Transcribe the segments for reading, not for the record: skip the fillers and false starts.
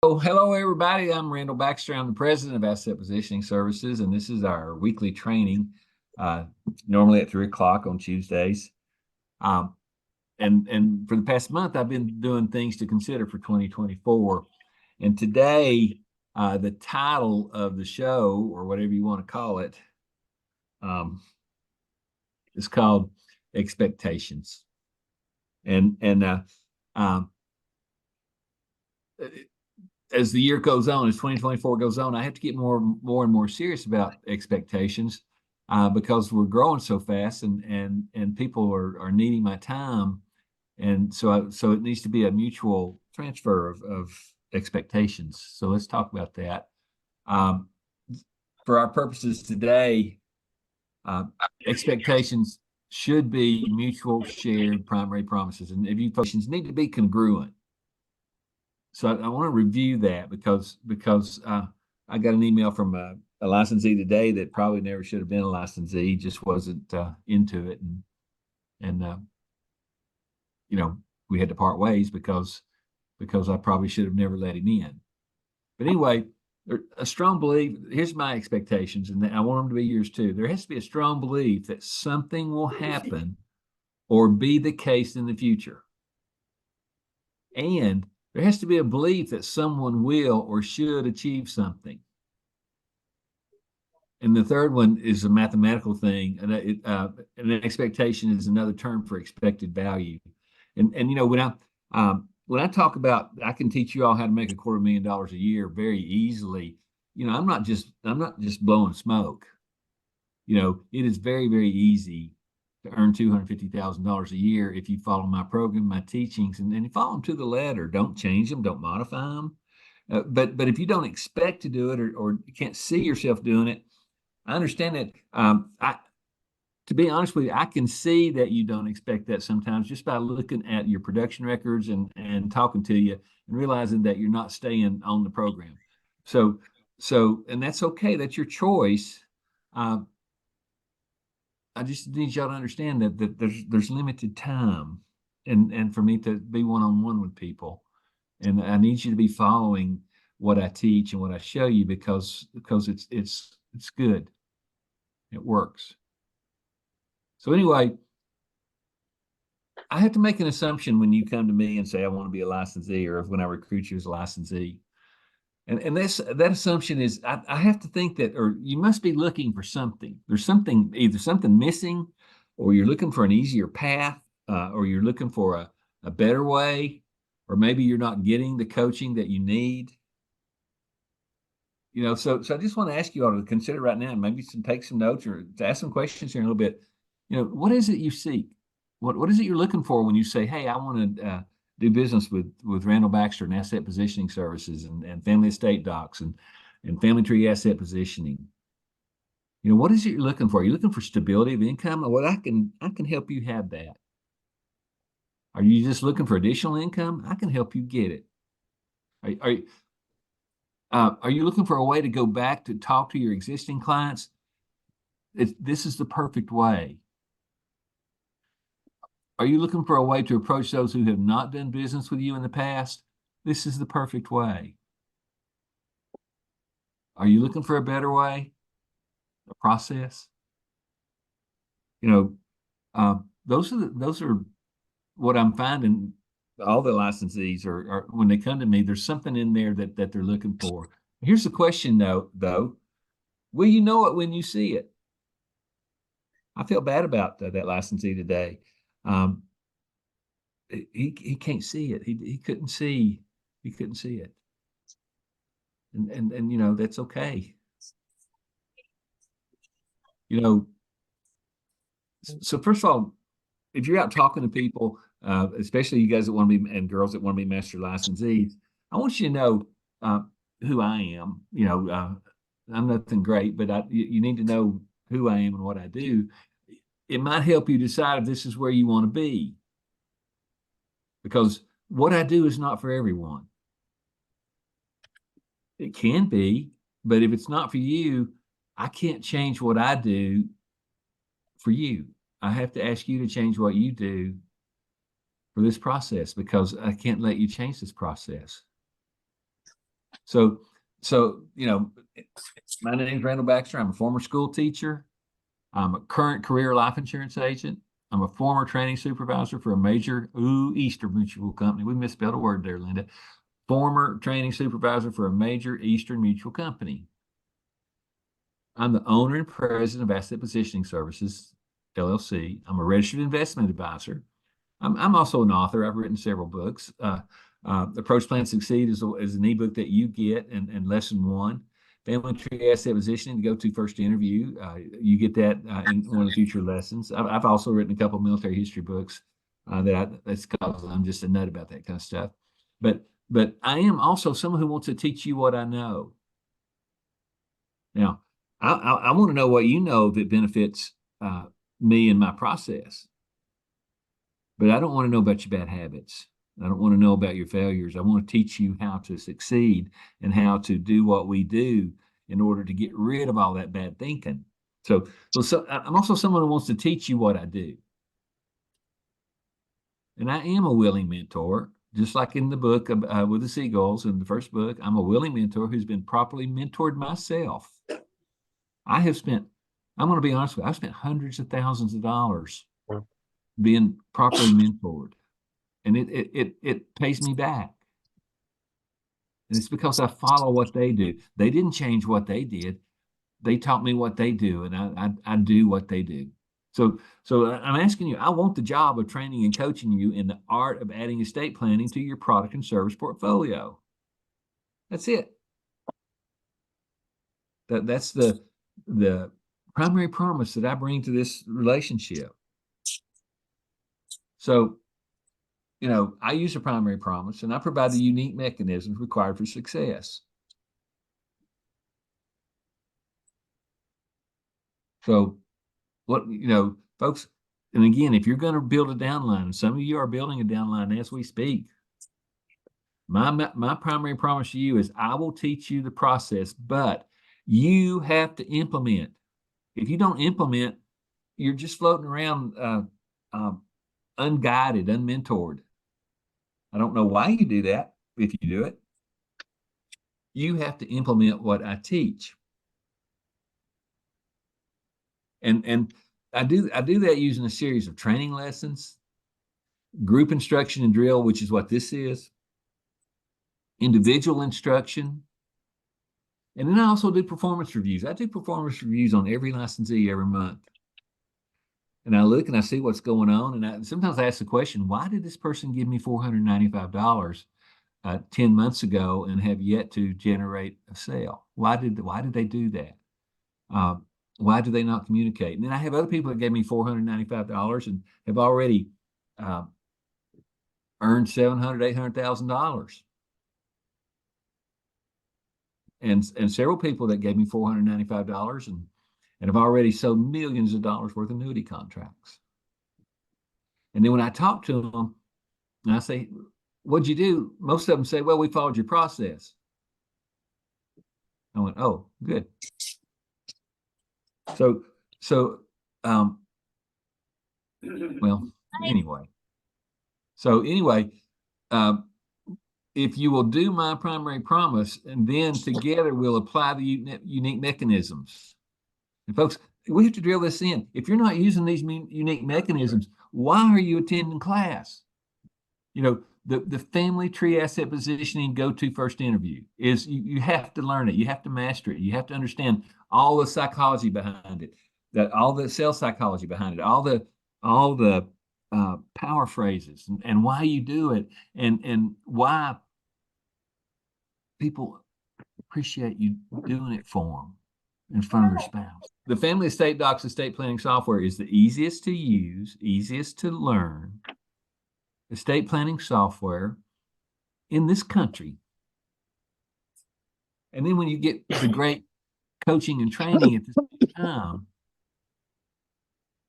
Oh, hello, everybody. I'm Randall Baxter. I'm the president of Asset Positioning Services, and this is our weekly training, normally at 3 o'clock on Tuesdays. And for the past month, I've been doing things to consider for 2024. And today, the title of the show, or whatever you want to call it, is called Expectations. Um, as the year goes on, as 2024 goes on, I have to get more and more serious about expectations because we're growing so fast, and people are needing my time, and so it needs to be a mutual transfer of expectations. So let's talk about that. For our purposes today, expectations should be mutual shared primary promises, and expectations need to be congruent. So I want to review that because I got an email from a licensee today that probably never should have been a licensee, just wasn't into it, and we had to part ways because I probably should have never let him in. But anyway, a strong belief. Here's my expectations, and I want them to be yours too. There has to be a strong belief that something will happen or be the case in the future, and there has to be a belief that someone will or should achieve something. And the third one is a mathematical thing. And an expectation is another term for expected value. And when I talk about, I can teach you all how to make $250,000 a year very easily. I'm not just blowing smoke. It is very, very easy to earn $250,000 a year if you follow my program, my teachings, and you follow them to the letter. Don't change them, don't modify them. But if you don't expect to do it, or you can't see yourself doing it, I understand that. To be honest with you, I can see that you don't expect that sometimes just by looking at your production records and talking to you and realizing that you're not staying on the program. So and that's okay. That's your choice. I just need y'all to understand that there's limited time, and for me to be one-on-one with people, and I need you to be following what I teach and what I show you because it's good. It works. So anyway, I have to make an assumption when you come to me and say I want to be a licensee, or when I recruit you as a licensee. And that assumption is I have to think that, or you must be looking for something. There's either something missing, or you're looking for an easier path, or you're looking for a better way, or maybe you're not getting the coaching that you need. So I just want to ask you all to consider right now, and maybe take some notes or to ask some questions here in a little bit. What is it you seek? What is it you're looking for when you say, hey, I want to do business with Randall Baxter and Asset Positioning Services and Family Estate Docs and Family Tree Asset Positioning? What is it you're looking for? Are you looking for stability of income? Well, I can help you have that. Are you just looking for additional income? I can help you get it. Are you looking for a way to go back to talk to your existing clients? This is the perfect way. Are you looking for a way to approach those who have not done business with you in the past? This is the perfect way. Are you looking for a better way, a process? Those are what I'm finding. All the licensees are when they come to me, there's something in there that they're looking for. Here's the question though, will you know it when you see it? I feel bad about that licensee today. He can't see it. He couldn't see it. And that's okay. So first of all, if you're out talking to people, especially you guys that want to be, and girls that want to be master licensees, I want you to know who I am. I'm nothing great, but you need to know who I am and what I do. It might help you decide if this is where you want to be, because what I do is not for everyone. It can be, but if it's not for you, I can't change what I do for you. I have to ask you to change what you do for this process, because I can't let you change this process. So, my name's Randall Baxter. I'm a former school teacher. I'm a current career life insurance agent. I'm a former training supervisor for a major Eastern Mutual company. We misspelled a word there, Linda. Former training supervisor for a major Eastern Mutual company. I'm the owner and president of Asset Positioning Services, LLC. I'm a registered investment advisor. I'm also an author. I've written several books. Approach Plan Succeed is an ebook that you get, and lesson one. Family Tree Asset Positioning, to go to first interview. You get that in one of the future lessons. I've also written a couple of military history books that's because I'm just a nut about that kind of stuff. But I am also someone who wants to teach you what I know. Now, I want to know what you know that benefits me in my process. But I don't want to know about your bad habits. I don't want to know about your failures. I want to teach you how to succeed and how to do what we do in order to get rid of all that bad thinking. So I'm also someone who wants to teach you what I do. And I am a willing mentor, just like in the book with the seagulls in the first book. I'm a willing mentor who's been properly mentored myself. I'm going to be honest with you, I've spent hundreds of thousands of dollars being properly mentored, and it pays me back. And it's because I follow what they do. They didn't change what they did. They taught me what they do, and I do what they do. So I'm asking you, I want the job of training and coaching you in the art of adding estate planning to your product and service portfolio. That's it. That's the primary promise that I bring to this relationship. So, I use a primary promise, and I provide the unique mechanisms required for success. So, folks, and again, if you're going to build a downline, and some of you are building a downline as we speak, my primary promise to you is I will teach you the process, but you have to implement. If you don't implement, you're just floating around unguided, unmentored. I don't know why you do that. If you do it, you have to implement what I teach. And I do that using a series of training lessons, group instruction and drill, which is what this is, individual instruction, and then I also do performance reviews. I do performance reviews on every licensee every month. And I look and I see what's going on, and sometimes I ask the question, why did this person give me $495 10 months ago and have yet to generate a sale? Why did they do that? Why do they not communicate? And then I have other people that gave me $495 and have already earned $700,000, $800,000. And several people that gave me $495 and have already sold millions of dollars worth of annuity contracts. And then when I talk to them and I say, what'd you do? Most of them say, well, we followed your process. I went, oh, good. Well, anyway. So anyway, if you will do my primary promise, and then together we'll apply the unique mechanisms. And folks, we have to drill this in. If you're not using these unique mechanisms, why are you attending class? The family tree asset positioning go-to first interview is you have to learn it. You have to master it. You have to understand all the psychology behind it, all the sales psychology behind it, all the power phrases and why you do it and why people appreciate you doing it for them in front of their spouse. The Family Estate Docs estate planning software is the easiest to use, easiest to learn estate planning software in this country. And then when you get the great coaching and training at the same time,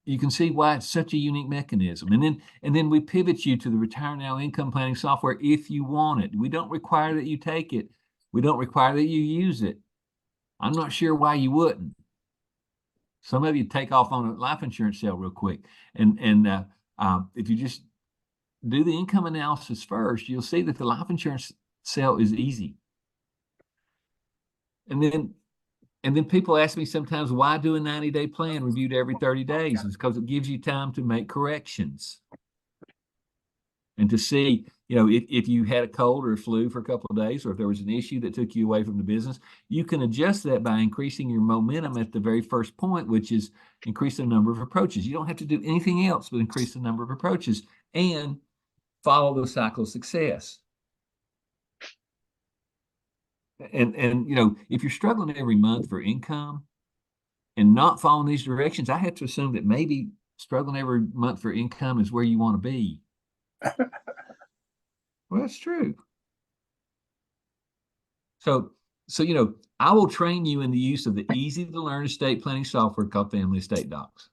you can see why it's such a unique mechanism. And then we pivot you to the Retire Now income planning software if you want it. We don't require that you take it. We don't require that you use it. I'm not sure why you wouldn't. Some of you take off on a life insurance sale real quick. And if you just do the income analysis first, you'll see that the life insurance sale is easy. And then people ask me sometimes, why do a 90-day plan reviewed every 30 days? It's because it gives you time to make corrections and to see, if you had a cold or a flu for a couple of days, or if there was an issue that took you away from the business, you can adjust that by increasing your momentum at the very first point, which is increase the number of approaches. You don't have to do anything else but increase the number of approaches and follow the cycle of success. And if you're struggling every month for income and not following these directions, I have to assume that maybe struggling every month for income is where you want to be. Well, that's true. So, I will train you in the use of the easy to learn estate planning software called Family Estate Docs.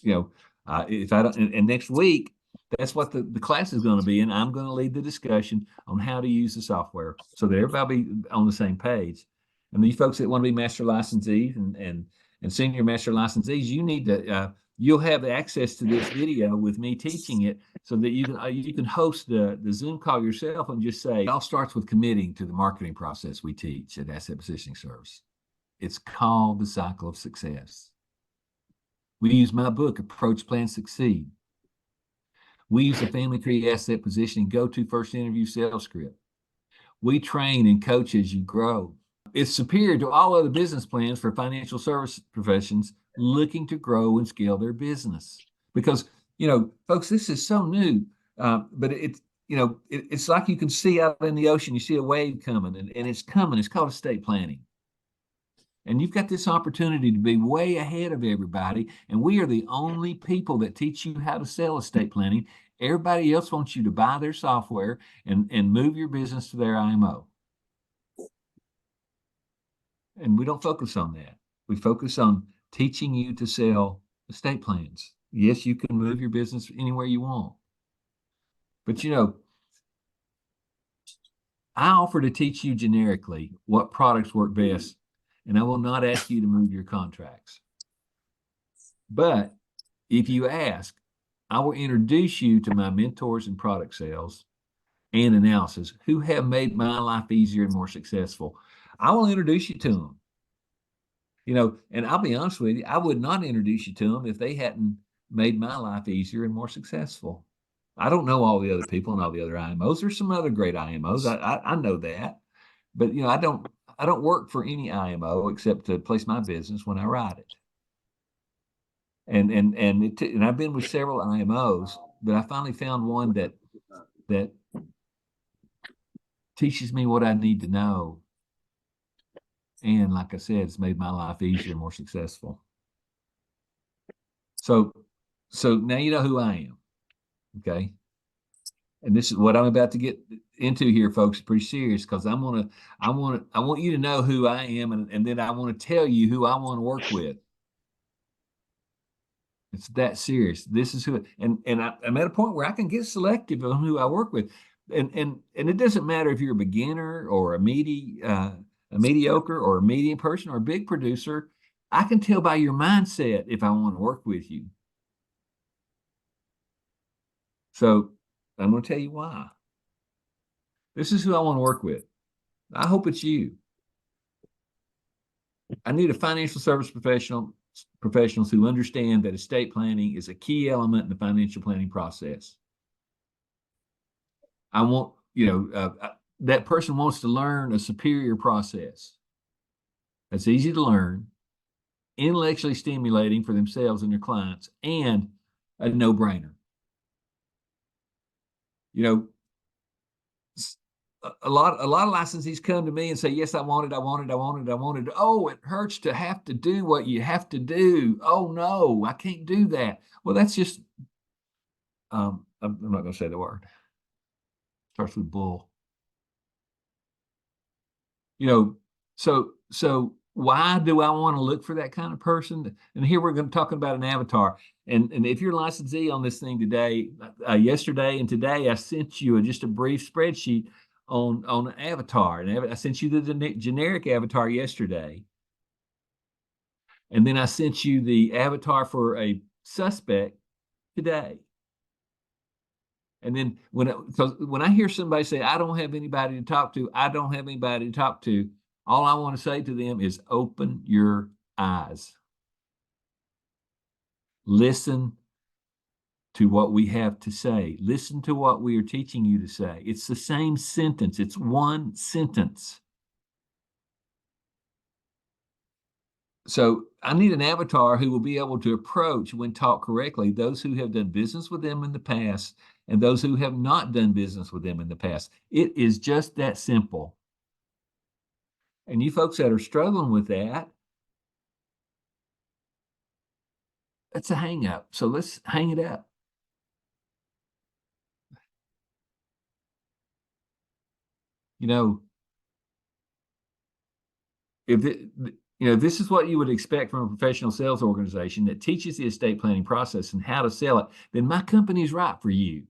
If I don't, and next week, that's what the class is going to be, and I'm going to lead the discussion on how to use the software so that everybody be on the same page. And you folks that want to be master licensees and senior master licensees, you need to you'll have access to this video with me teaching it so that you can host the Zoom call yourself and just say, it all starts with committing to the marketing process we teach at Asset Positioning Service. It's called the cycle of success. We use my book, Approach, Plan, Succeed. We use the Family Tree Asset Positioning Go-To First Interview Sales Script. We train and coach as you grow. It's superior to all other business plans for financial service professions looking to grow and scale their business. Because, folks, this is so new, but it's like you can see out in the ocean, you see a wave coming, and it's coming. It's called estate planning. And you've got this opportunity to be way ahead of everybody. And we are the only people that teach you how to sell estate planning. Everybody else wants you to buy their software and move your business to their IMO. And we don't focus on that. We focus on teaching you to sell estate plans. Yes, you can move your business anywhere you want. But I offer to teach you generically what products work best, and I will not ask you to move your contracts. But if you ask, I will introduce you to my mentors in product sales and analysis who have made my life easier and more successful. I will introduce you to them. And I'll be honest with you, I would not introduce you to them if they hadn't made my life easier and more successful. I don't know all the other people and all the other IMOs. There's some other great IMOs. I know that, but I don't work for any IMO except to place my business when I write it. And I've been with several IMOs, but I finally found one that teaches me what I need to know. And like I said, it's made my life easier and more successful. So now you know who I am. Okay. And this is what I'm about to get into here, folks. Pretty serious, because I want you to know who I am, and then I want to tell you who I want to work with. It's that serious. This is who, and I'm at a point where I can get selective on who I work with, and it doesn't matter if you're a beginner or a mediocre or a medium person or a big producer. I can tell by your mindset if I want to work with you. So I'm going to tell you why. This is who I want to work with. I hope it's you. I need a financial service professionals who understand that estate planning is a key element in the financial planning process. I want, that person wants to learn a superior process that's easy to learn, intellectually stimulating for themselves and their clients, and a no-brainer. A lot of licensees come to me and say, yes, I want it. Oh, it hurts to have to do what you have to do. Oh no, I can't do that. Well, that's just, I'm not going to say the word. Starts with bull. So why do I want to look for that kind of person? And here we're going to talk about an avatar. And if you're a licensee on this thing today, yesterday and today, I sent you just a brief spreadsheet on an avatar. And I sent you the generic avatar yesterday. And then I sent you the avatar for a suspect today. And then when I hear somebody say, I don't have anybody to talk to, All I want to say to them is open your eyes. Listen to what we have to say. Listen to what we are teaching you to say. It's the same sentence. It's one sentence. So I need an avatar who will be able to approach, when taught correctly, those who have done business with them in the past and those who have not done business with them in the past. It is just that simple. And you folks that are struggling with that, that's a hang up. So let's hang it up. You know, if it, this is what you would expect from a professional sales organization that teaches the estate planning process and how to sell it, then my company is right for you.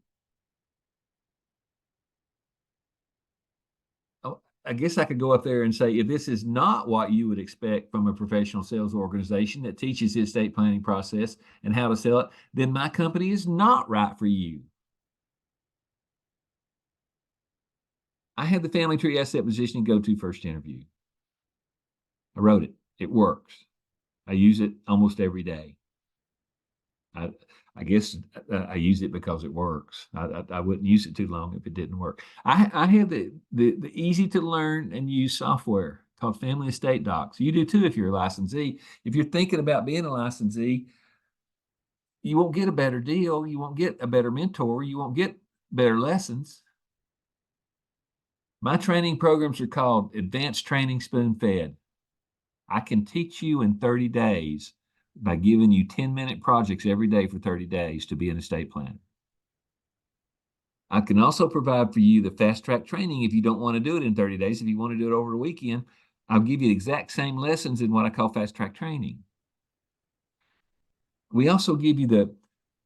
Oh, I guess I could go up there and say, if this is not what you would expect from a professional sales organization that teaches the estate planning process and how to sell it, then my company is not right for you. I had the Family Tree Asset Positioning Go-To first interview. I wrote it. It works. I use it almost every day. I guess I use it because it works. I wouldn't use it too long if it didn't work. I have the easy to learn and use software called Family Estate Docs. You do too if you're a licensee. If you're thinking about being a licensee, you won't get a better deal. You won't get a better mentor. You won't get better lessons. My training programs are called Advanced Training Spoon Fed. I can teach you in 30 days by giving you 10-minute projects every day for 30 days to be an estate planner. I can also provide for you the fast track training if you don't want to do it in 30 days. If you want to do it over the weekend, I'll give you the exact same lessons in what I call fast track training. We also give you the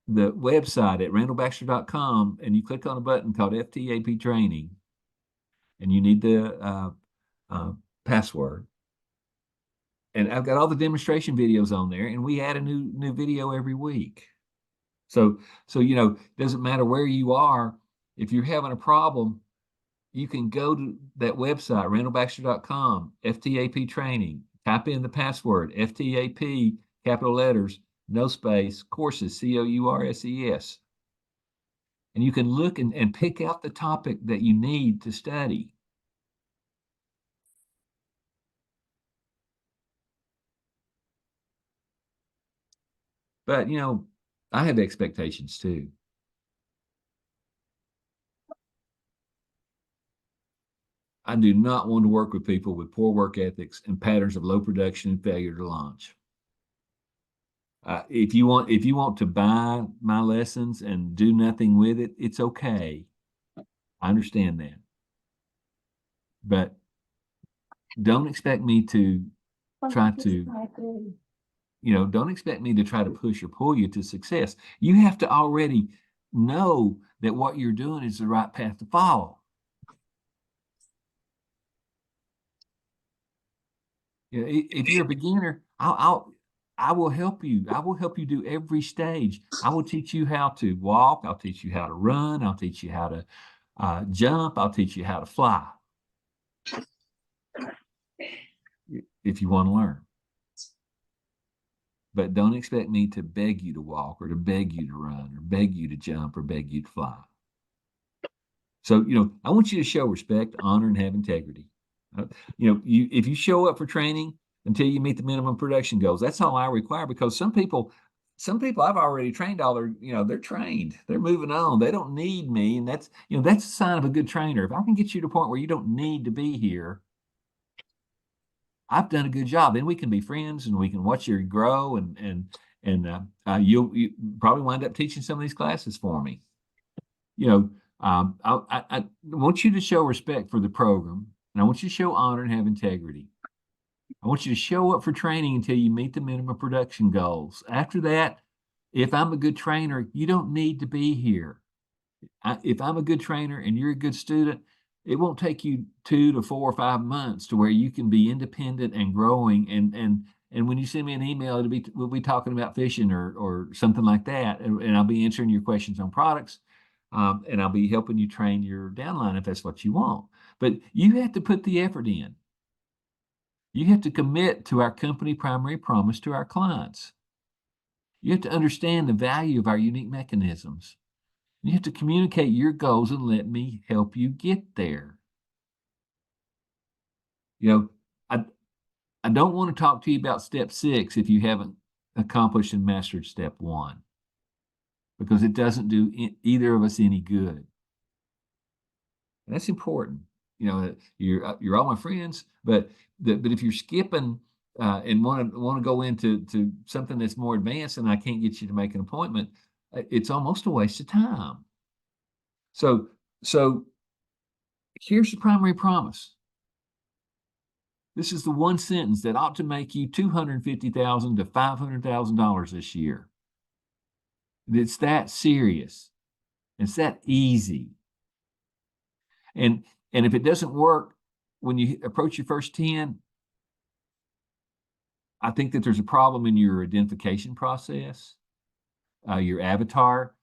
website at randallbaxter.com, and you click on a button called FTAP Training, and you need the password. And I've got all the demonstration videos on there, and we add a new video every week. So doesn't matter where you are, if you're having a problem, you can go to that website, randallbaxter.com, FTAP Training, type in the password, FTAP, capital letters, no space, courses, COURSES. And you can look and pick out the topic that you need to study. But, I have expectations too. I do not want to work with people with poor work ethics and patterns of low production and failure to launch. If you want to buy my lessons and do nothing with it, it's okay. I understand that. But don't expect me to try to, don't expect me to try to push or pull you to success. You have to already know that what you're doing is the right path to follow. If you're a beginner, I will help you. I will help you do every stage. I will teach you how to walk. I'll teach you how to run. I'll teach you how to jump. I'll teach you how to fly. If you want to learn. But don't expect me to beg you to walk or to beg you to run or beg you to jump or beg you to fly. So, I want you to show respect, honor, and have integrity. If you show up for training until you meet the minimum production goals, that's all I require, because some people I've already trained they're trained, they're moving on, they don't need me. And that's a sign of a good trainer. If I can get you to a point where you don't need to be here, I've done a good job. Then we can be friends and we can watch you grow, and you'll probably wind up teaching some of these classes for me. I want you to show respect for the program, and I want you to show honor and have integrity. I want you to show up for training until you meet the minimum production goals. After that, if I'm a good trainer, you don't need to be here. If I'm a good trainer and you're a good student, it won't take you 2 to 4 or 5 months to where you can be independent and growing. And when you send me an email, we'll be talking about fishing or something like that, and I'll be answering your questions on products. And I'll be helping you train your downline if that's what you want. But you have to put the effort in. You have to commit to our company primary promise to our clients. You have to understand the value of our unique mechanisms. You have to communicate your goals and let me help you get there. You know, I, I don't want to talk to you about step 6 if you haven't accomplished and mastered step 1, because it doesn't do either of us any good. And that's important. You're all my friends, but if you're skipping and want to go into something that's more advanced, and I can't get you to make an appointment, it's almost a waste of time. So here's the primary promise. This is the one sentence that ought to make you $250,000 to $500,000 this year. It's that serious. It's that easy. And if it doesn't work when you approach your first 10, I think that there's a problem in your identification process, your avatar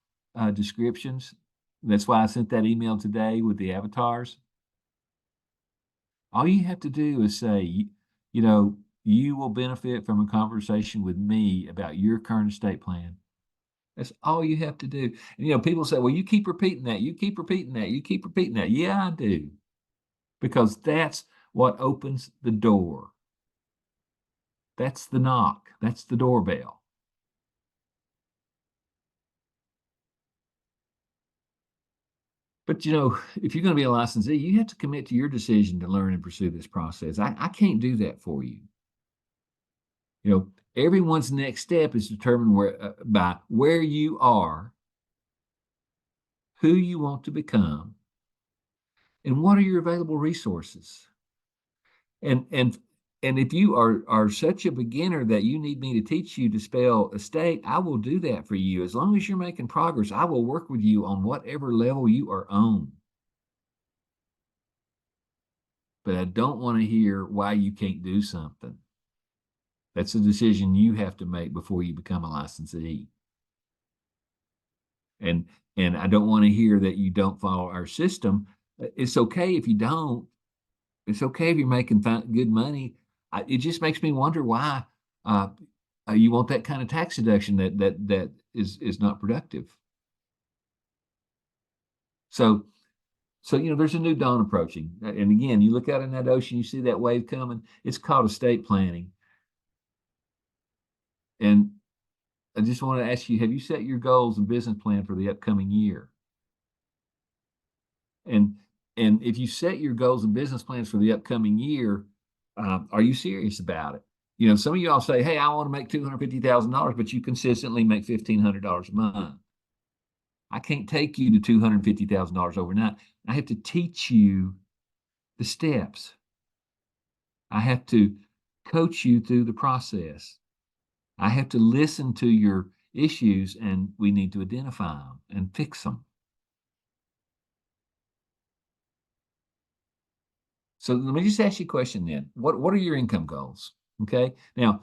descriptions. That's why I sent that email today with the avatars. All you have to do is say, you will benefit from a conversation with me about your current estate plan. That's all you have to do. And, people say, well, you keep repeating that. You keep repeating that. You keep repeating that. Yeah, I do. Because that's what opens the door. That's the knock. That's the doorbell. But, if you're going to be a licensee, you have to commit to your decision to learn and pursue this process. I can't do that for you. Everyone's next step is determined by where you are, who you want to become, and what are your available resources. And if you are such a beginner that you need me to teach you to spell estate, I will do that for you. As long as you're making progress, I will work with you on whatever level you are on. But I don't want to hear why you can't do something. That's a decision you have to make before you become a licensee. And I don't want to hear that you don't follow our system. It's okay if you don't. It's okay if you're making good money. It just makes me wonder why you want that kind of tax deduction that is not productive. So there's a new dawn approaching. And again, you look out in that ocean, you see that wave coming. It's called estate planning. And I just want to ask you, have you set your goals and business plan for the upcoming year? And if you set your goals and business plans for the upcoming year, are you serious about it? Some of you all say, hey, I want to make $250,000, but you consistently make $1,500 a month. I can't take you to $250,000 overnight. I have to teach you the steps. I have to coach you through the process. I have to listen to your issues, and we need to identify them and fix them. So let me just ask you a question then. What are your income goals? Okay. Now,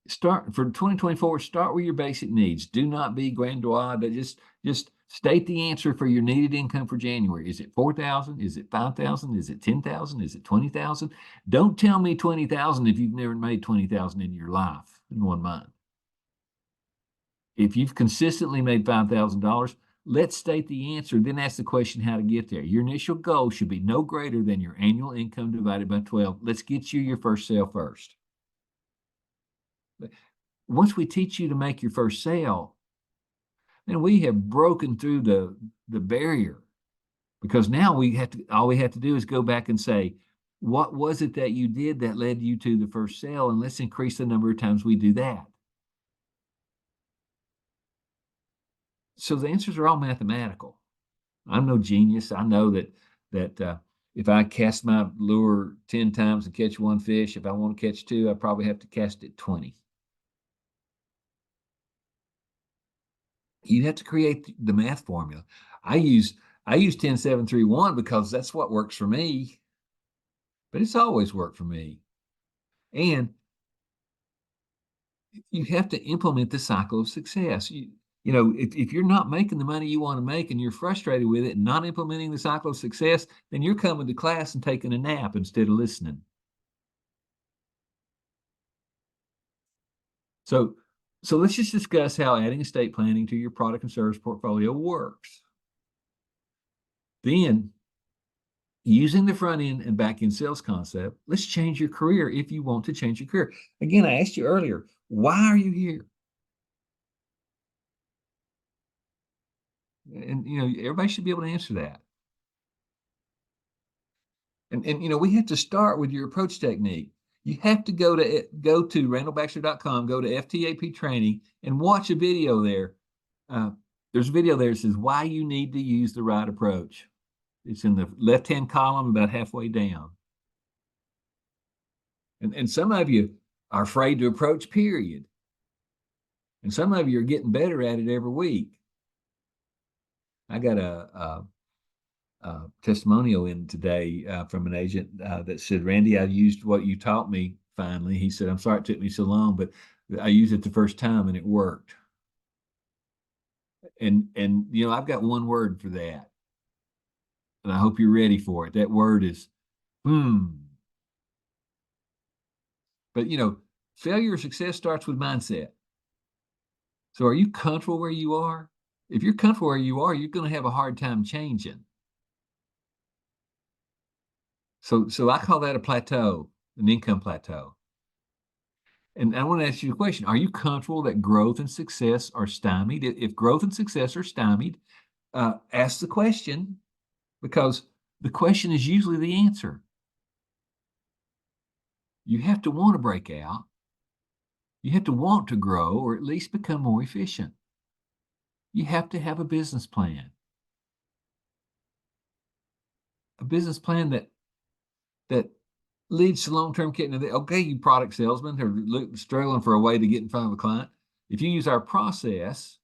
start for 2024, start with your basic needs. Do not be grandiose, but just state the answer for your needed income for January. Is it 4,000? Is it 5,000? Is it 10,000? Is it 20,000? Don't tell me 20,000 if you've never made 20,000 in your life in 1 month. If you've consistently made $5,000, let's state the answer, then ask the question how to get there. Your initial goal should be no greater than your annual income divided by 12. Let's get you your first sale first. Once we teach you to make your first sale, then we have broken through the barrier, because now all we have to do is go back and say, what was it that you did that led you to the first sale? And let's increase the number of times we do that. So the answers are all mathematical. I'm no genius. I know that if I cast my lure 10 times and catch one fish, if I want to catch two, I probably have to cast it 20. You have to create the math formula. I use 10-7-3-1 because that's what works for me, but it's always worked for me. And you have to implement the cycle of success. If you're not making the money you want to make and you're frustrated with it and not implementing the cycle of success, then you're coming to class and taking a nap instead of listening. So, so let's just discuss how adding estate planning to your product and service portfolio works. Then, using the front end and back end sales concept, let's change your career if you want to change your career. Again, I asked you earlier, why are you here? And everybody should be able to answer that. And we have to start with your approach technique. You have to go to randallbaxter.com, go to FTAP training, and watch a video there. There's a video there that says why you need to use the right approach. It's in the left-hand column about halfway down. And some of you are afraid to approach, period. And some of you are getting better at it every week. I got a testimonial in today from an agent that said, Randy, I used what you taught me finally. He said, I'm sorry it took me so long, but I used it the first time and it worked. And I've got one word for that. And I hope you're ready for it. That word is But failure or success starts with mindset. So are you comfortable where you are? If you're comfortable where you are, you're going to have a hard time changing. So I call that a plateau, an income plateau. And I want to ask you a question. Are you comfortable that growth and success are stymied? If growth and success are stymied, ask the question, because the question is usually the answer. You have to want to break out. You have to want to grow or at least become more efficient. You have to have a business plan. A business plan that leads to long-term care. Okay, you product salesmen are struggling for a way to get in front of a client. If you use our process,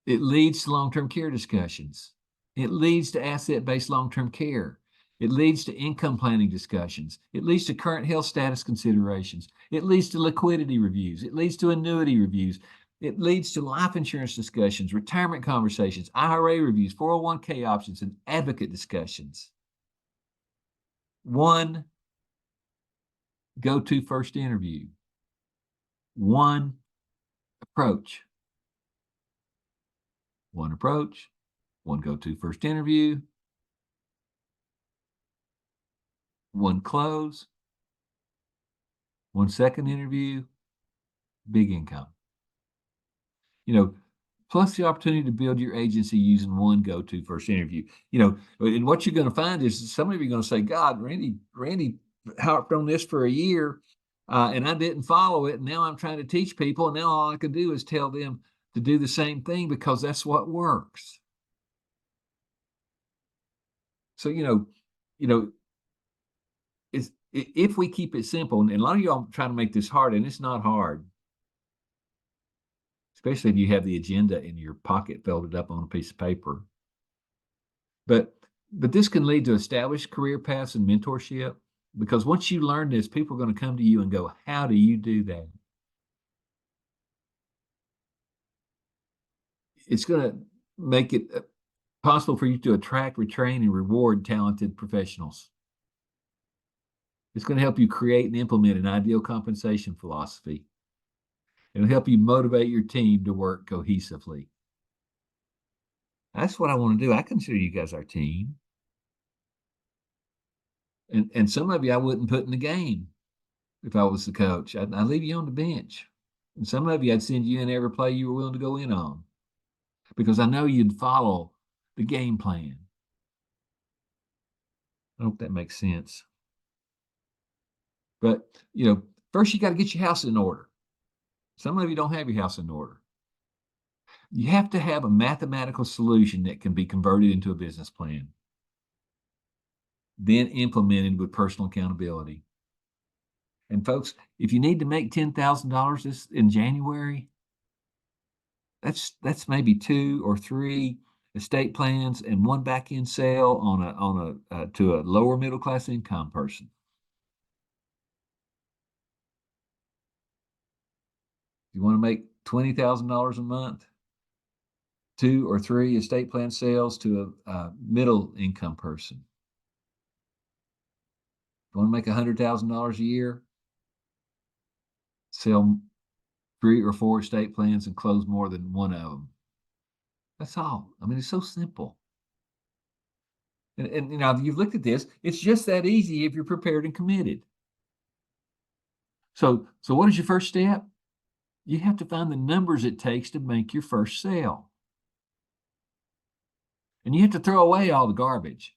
it leads to long-term care discussions. It leads to asset-based long-term care. It leads to income planning discussions. It leads to current health status considerations. It leads to liquidity reviews. It leads to annuity reviews. It leads to life insurance discussions, retirement conversations, IRA reviews, 401k options, and advocate discussions. One go-to first interview. One approach. One approach. One go-to first interview. One close. One second interview. Big income. Plus the opportunity to build your agency using one go-to first interview. And what you're going to find is some of you are going to say, God, Randy harped on this for a year, and I didn't follow it. And now I'm trying to teach people, and now all I can do is tell them to do the same thing because that's what works. So, if we keep it simple, and a lot of y'all try to make this hard, and it's not hard, especially if you have the agenda in your pocket folded up on a piece of paper. But this can lead to established career paths and mentorship, because once you learn this, people are going to come to you and go, how do you do that? It's going to make it possible for you to attract, retrain, and reward talented professionals. It's going to help you create and implement an ideal compensation philosophy. It'll help you motivate your team to work cohesively. That's what I want to do. I consider you guys our team. And some of you I wouldn't put in the game if I was the coach. I'd leave you on the bench. And some of you I'd send you in every play you were willing to go in on, because I know you'd follow the game plan. I hope that makes sense. But, first you got to get your house in order. Some of you don't have your house in order. You have to have a mathematical solution that can be converted into a business plan, then implemented with personal accountability. And folks, if you need to make $10,000 in January, that's maybe 2 or 3 estate plans and one back-end sale to a lower middle class income person. You want to make $20,000 a month, 2 or 3 estate plan sales to a middle income person. You want to make $100,000 a year, sell 3 or 4 estate plans and close more than one of them. That's all. I mean, it's so simple. And you've looked at this, it's just that easy if you're prepared and committed. So what is your first step? You have to find the numbers it takes to make your first sale. And you have to throw away all the garbage.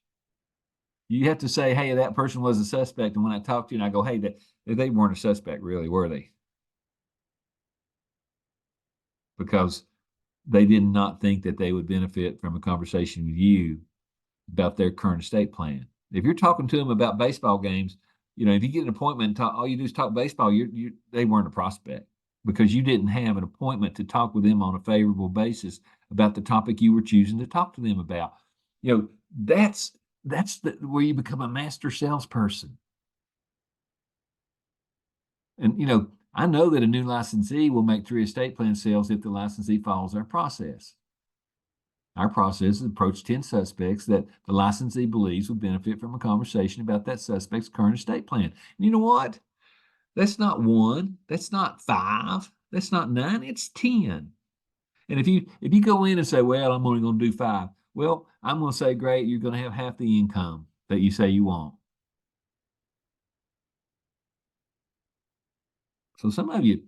You have to say, hey, that person was a suspect. And when I talk to you and I go, hey, they weren't a suspect, really, were they? Because they did not think that they would benefit from a conversation with you about their current estate plan. If you're talking to them about baseball games, if you get an appointment and talk, all you do is talk baseball, they weren't a prospect because you didn't have an appointment to talk with them on a favorable basis about the topic you were choosing to talk to them about. That's where you become a master salesperson. And I know that a new licensee will make 3 estate plan sales if the licensee follows our process. Our process is approach 10 suspects that the licensee believes would benefit from a conversation about that suspect's current estate plan. And you know what? That's not 1, that's not 5, that's not 9, it's 10. And if you go in and say, well, I'm only going to do 5, well, I'm going to say, great, you're going to have half the income that you say you want. So some of you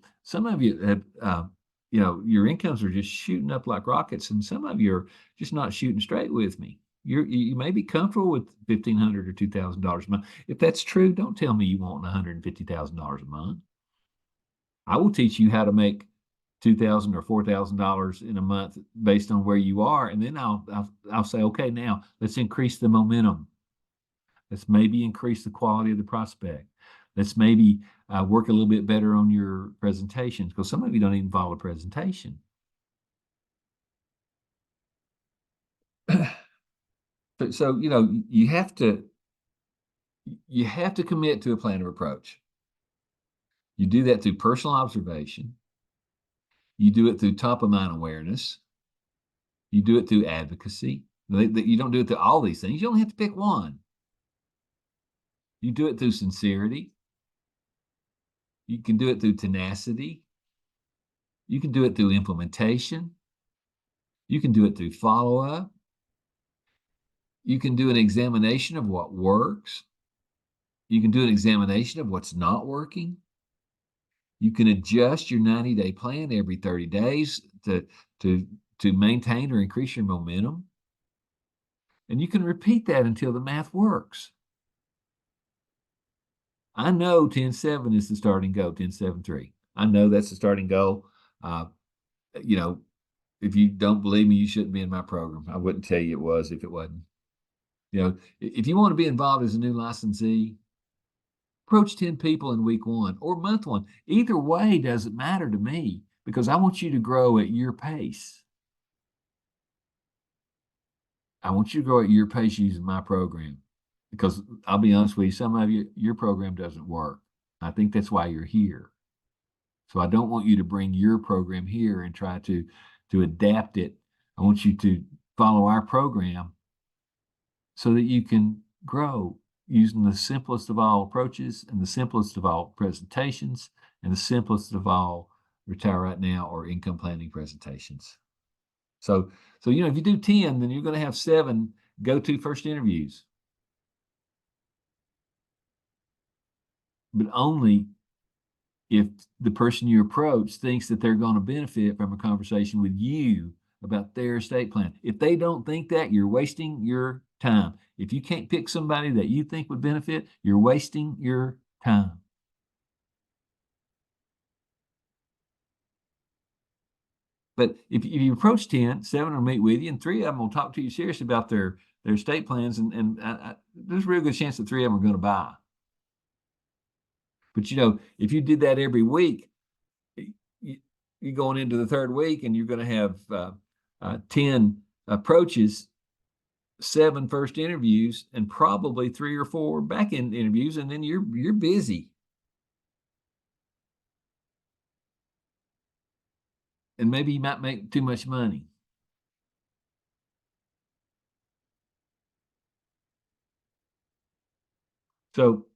have, your incomes are just shooting up like rockets, and some of you are just not shooting straight with me. You may be comfortable with $1,500 or $2,000 a month. If that's true, don't tell me you want $150,000 a month. I will teach you how to make $2,000 or $4,000 in a month based on where you are, and then I'll say, okay, now let's increase the momentum. Let's maybe increase the quality of the prospect. Let's maybe work a little bit better on your presentations, because some of you don't even follow a presentation. So you have to commit to a plan of approach. You do that through personal observation. You do it through top of mind awareness. You do it through advocacy. You don't do it through all these things. You only have to pick one. You do it through sincerity. You can do it through tenacity. You can do it through implementation. You can do it through follow-up. You can do an examination of what works. You can do an examination of what's not working. You can adjust your 90-day plan every 30 days to maintain or increase your momentum. And you can repeat that until the math works. I know 10-7 is the starting goal, 10-7-3. I know that's the starting goal. If you don't believe me, you shouldn't be in my program. I wouldn't tell you it was if it wasn't. If you want to be involved as a new licensee, approach 10 people in week 1 or month 1. Either way doesn't matter to me, because I want you to grow at your pace. I want you to grow at your pace using my program, because I'll be honest with you, some of you, your program doesn't work. I think that's why you're here. So I don't want you to bring your program here and try to adapt it. I want you to follow our program so that you can grow using the simplest of all approaches and the simplest of all presentations and the simplest of all retire right now or income planning presentations. So if you do 10, then you're going to have 7 go-to first interviews. But only if the person you approach thinks that they're going to benefit from a conversation with you about their estate plan. If they don't think that, you're wasting your time. If you can't pick somebody that you think would benefit, you're wasting your time. But if you approach 10, 7 will meet with you, and 3 of them will talk to you seriously about their estate plans, and there's a real good chance that 3 of them are going to buy. But if you did that every week, you're going into the 3rd week, and you're going to have 10 approaches, 7 first interviews, and probably 3 or 4 back-end interviews, and then you're busy. And maybe you might make too much money. So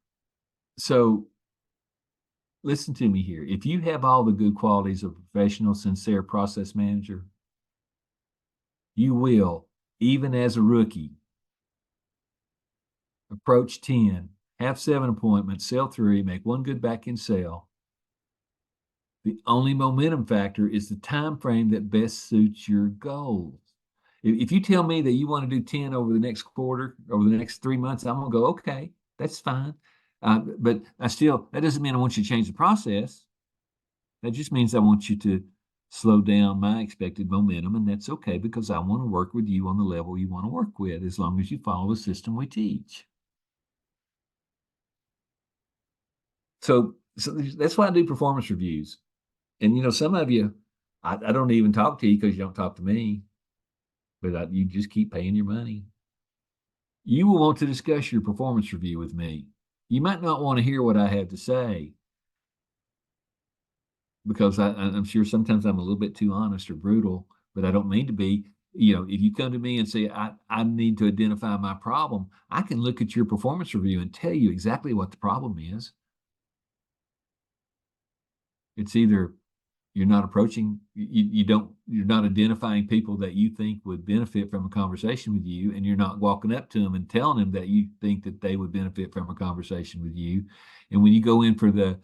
listen to me here. If you have all the good qualities of a professional, sincere process manager, you will, even as a rookie, approach 10, have 7 appointments, sell 3, make 1 good back end sale. The only momentum factor is the time frame that best suits your goals. If you tell me that you want to do 10 over the next quarter, over the next 3 months, I'm going to go, okay, that's fine. But that doesn't mean I want you to change the process. That just means I want you to slow down my expected momentum, and that's okay because I want to work with you on the level you want to work with, as long as you follow the system we teach. So that's why I do performance reviews. And some of you, I don't even talk to you because you don't talk to me, but you just keep paying your money. You will want to discuss your performance review with me. You might not want to hear what I have to say because I'm sure sometimes I'm a little bit too honest or brutal, but I don't mean to be. If you come to me and say, I need to identify my problem, I can look at your performance review and tell you exactly what the problem is. It's either you're not you're not identifying people that you think would benefit from a conversation with you, and you're not walking up to them and telling them that you think that they would benefit from a conversation with you. And when you go in for the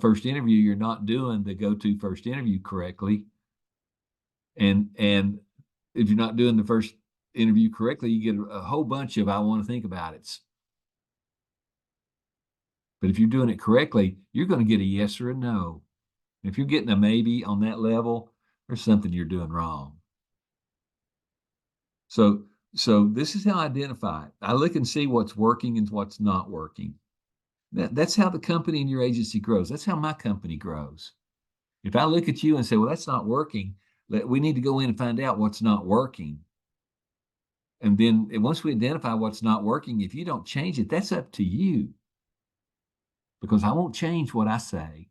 first interview, you're not doing the go-to first interview correctly. And if you're not doing the first interview correctly, you get a whole bunch of I want to think about it. But if you're doing it correctly, you're going to get a yes or a no. If you're getting a maybe on that level, there's something you're doing wrong. So this is how I identify it. I look and see what's working and what's not working. That's how the company in your agency grows. That's how my company grows. If I look at you and say, well, that's not working, we need to go in and find out what's not working. And then once we identify what's not working, if you don't change it, that's up to you. Because I won't change what I say.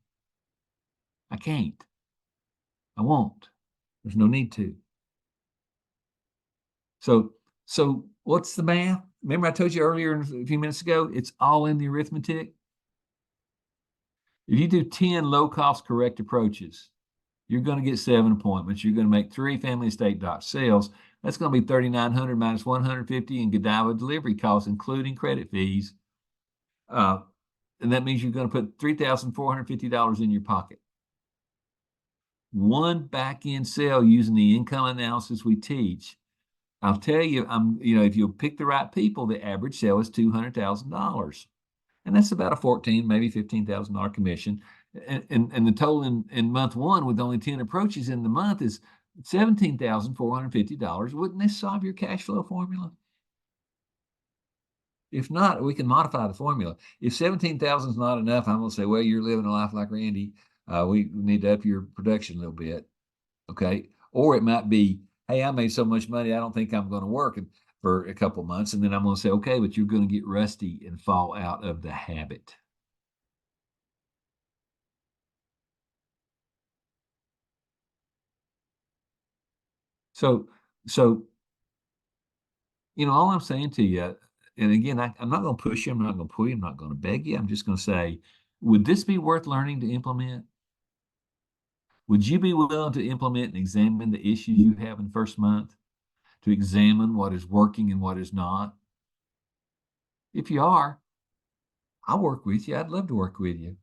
I can't. I won't. There's no need to. So what's the math? Remember I told you earlier a few minutes ago, it's all in the arithmetic. If you do 10 low-cost correct approaches, you're going to get 7 appointments. You're going to make 3 family estate doc sales. That's going to be $3,900 minus $150 in Godiva delivery costs, including credit fees. And that means you're going to put $3,450 in your pocket. 1 back-end sale using the income analysis we teach. I'll tell you, if you'll pick the right people, the average sale is $200,000. And that's about a $14,000, maybe $15,000 commission. And the total in month 1 with only 10 approaches in the month is $17,450. Wouldn't this solve your cash flow formula? If not, we can modify the formula. If 17,000 is not enough, I'm going to say, well, you're living a life like Randy. We need to up your production a little bit. Okay. Or it might be, hey, I made so much money, I don't think I'm going to work for a couple months. And then I'm going to say, okay, but you're going to get rusty and fall out of the habit. So, all I'm saying to you, and again, I'm not going to push you, I'm not going to pull you, I'm not going to beg you. I'm just going to say, would this be worth learning to implement? Would you be willing to implement and examine the issues you have in the first month, to examine what is working and what is not? If you are, I'll work with you. I'd love to work with you.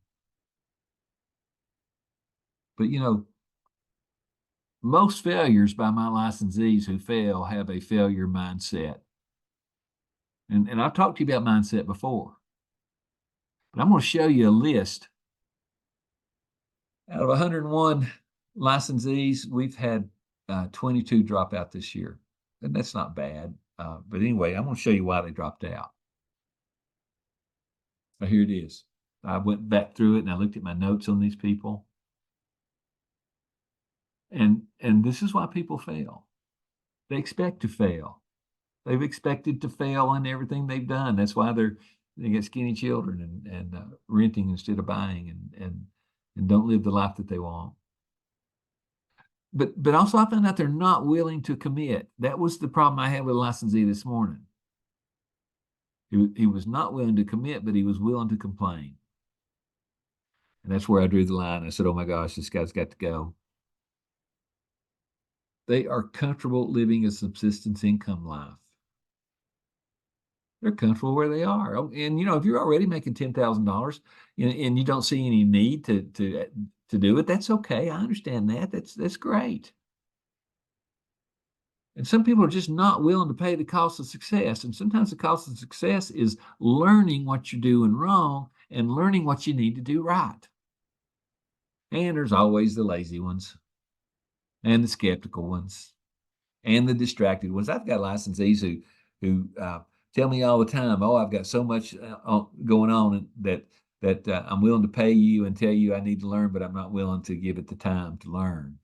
But most failures by my licensees who fail have a failure mindset. And I've talked to you about mindset before. But I'm going to show you a list. Out of 101 licensees, we've had 22 drop out this year. And that's not bad. But anyway, I'm going to show you why they dropped out. Now, here it is. I went back through it and I looked at my notes on these people. And this is why people fail. They expect to fail. They've expected to fail in everything they've done. That's why they get skinny children and renting instead of buying and don't live the life that they want. But also I found out they're not willing to commit. That was the problem I had with a licensee this morning. He was not willing to commit, but he was willing to complain. And that's where I drew the line. I said, oh my gosh, this guy's got to go. They are comfortable living a subsistence income life. They're comfortable where they are. Oh, and if you're already making $10,000 and you don't see any need to do it, that's okay. I understand that. That's great. And some people are just not willing to pay the cost of success. And sometimes the cost of success is learning what you're doing wrong and learning what you need to do right. And there's always the lazy ones and the skeptical ones and the distracted ones. I've got licensees who tell me all the time, "Oh, I've got so much going on that I'm willing to pay you and tell you I need to learn, but I'm not willing to give it the time to learn."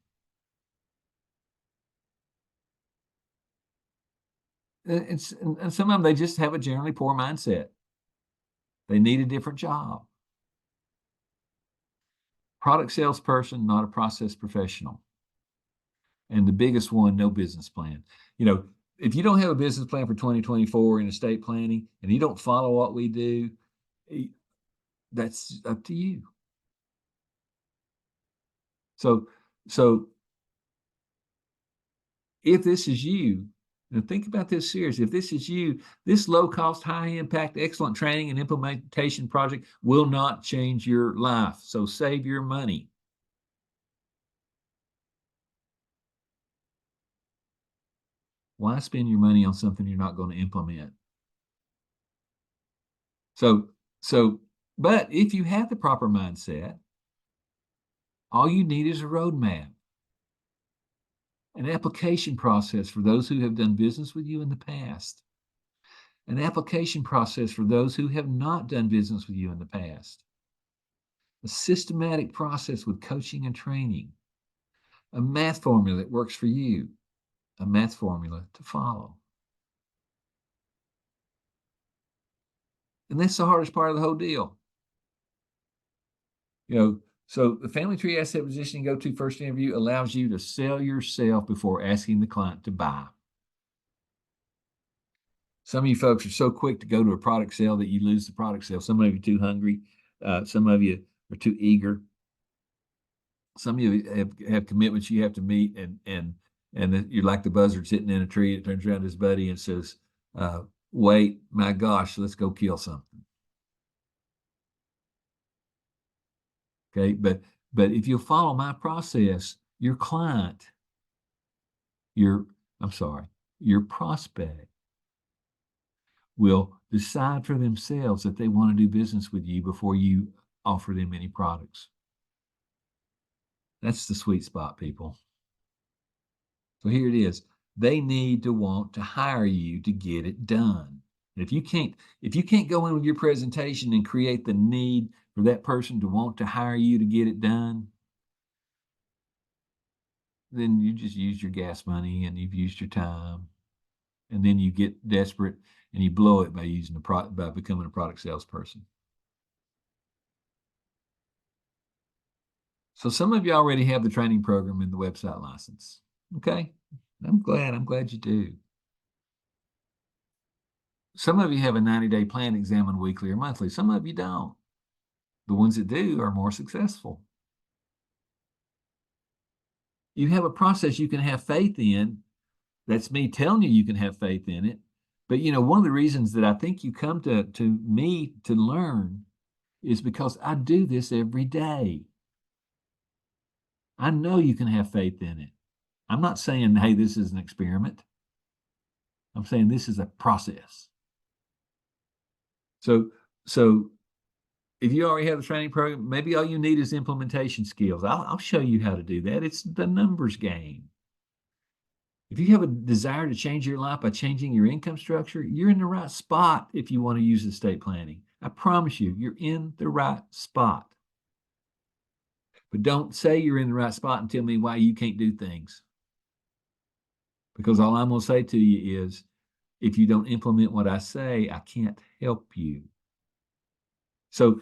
And some of them, they just have a generally poor mindset. They need a different job. Product salesperson, not a process professional. And the biggest one, no business plan. If you don't have a business plan for 2024 in estate planning and you don't follow what we do, that's up to you. So, so if this is you, think about this seriously. If this is you, this low cost, high impact, excellent training and implementation project will not change your life. So save your money. Why spend your money on something you're not going to implement? So, but if you have the proper mindset, all you need is a roadmap, an application process for those who have done business with you in the past, an application process for those who have not done business with you in the past, a systematic process with coaching and training, a math formula that works for you, a math formula to follow. And that's the hardest part of the whole deal. So the family tree asset positioning go-to first interview allows you to sell yourself before asking the client to buy. Some of you folks are so quick to go to a product sale that you lose the product sale. Some of you are too hungry. Some of you are too eager. Some of you have commitments you have to meet, and you're like the buzzard sitting in a tree. It turns around to his buddy and says, "Wait, my gosh, let's go kill something." Okay, but if you follow my process, your client, your I'm sorry, your prospect will decide for themselves that they want to do business with you before you offer them any products. That's the sweet spot, people. So here it is. They need to want to hire you to get it done. And if you can't go in with your presentation and create the need for that person to want to hire you to get it done, then you just used your gas money and you've used your time, and then you get desperate and you blow it by by becoming a product salesperson. So some of you already have the training program and the website license. Okay. I'm glad you do. Some of you have a 90-day plan examined weekly or monthly. Some of you don't. The ones that do are more successful. You have a process you can have faith in. That's me telling you can have faith in it. But one of the reasons that I think you come to me to learn is because I do this every day. I know you can have faith in it. I'm not saying, hey, this is an experiment. I'm saying this is a process. So, if you already have the training program, maybe all you need is implementation skills. I'll show you how to do that. It's the numbers game. If you have a desire to change your life by changing your income structure, you're in the right spot if you want to use estate planning. I promise you, you're in the right spot. But don't say you're in the right spot and tell me why you can't do things. Because all I'm going to say to you is, if you don't implement what I say, I can't help you. So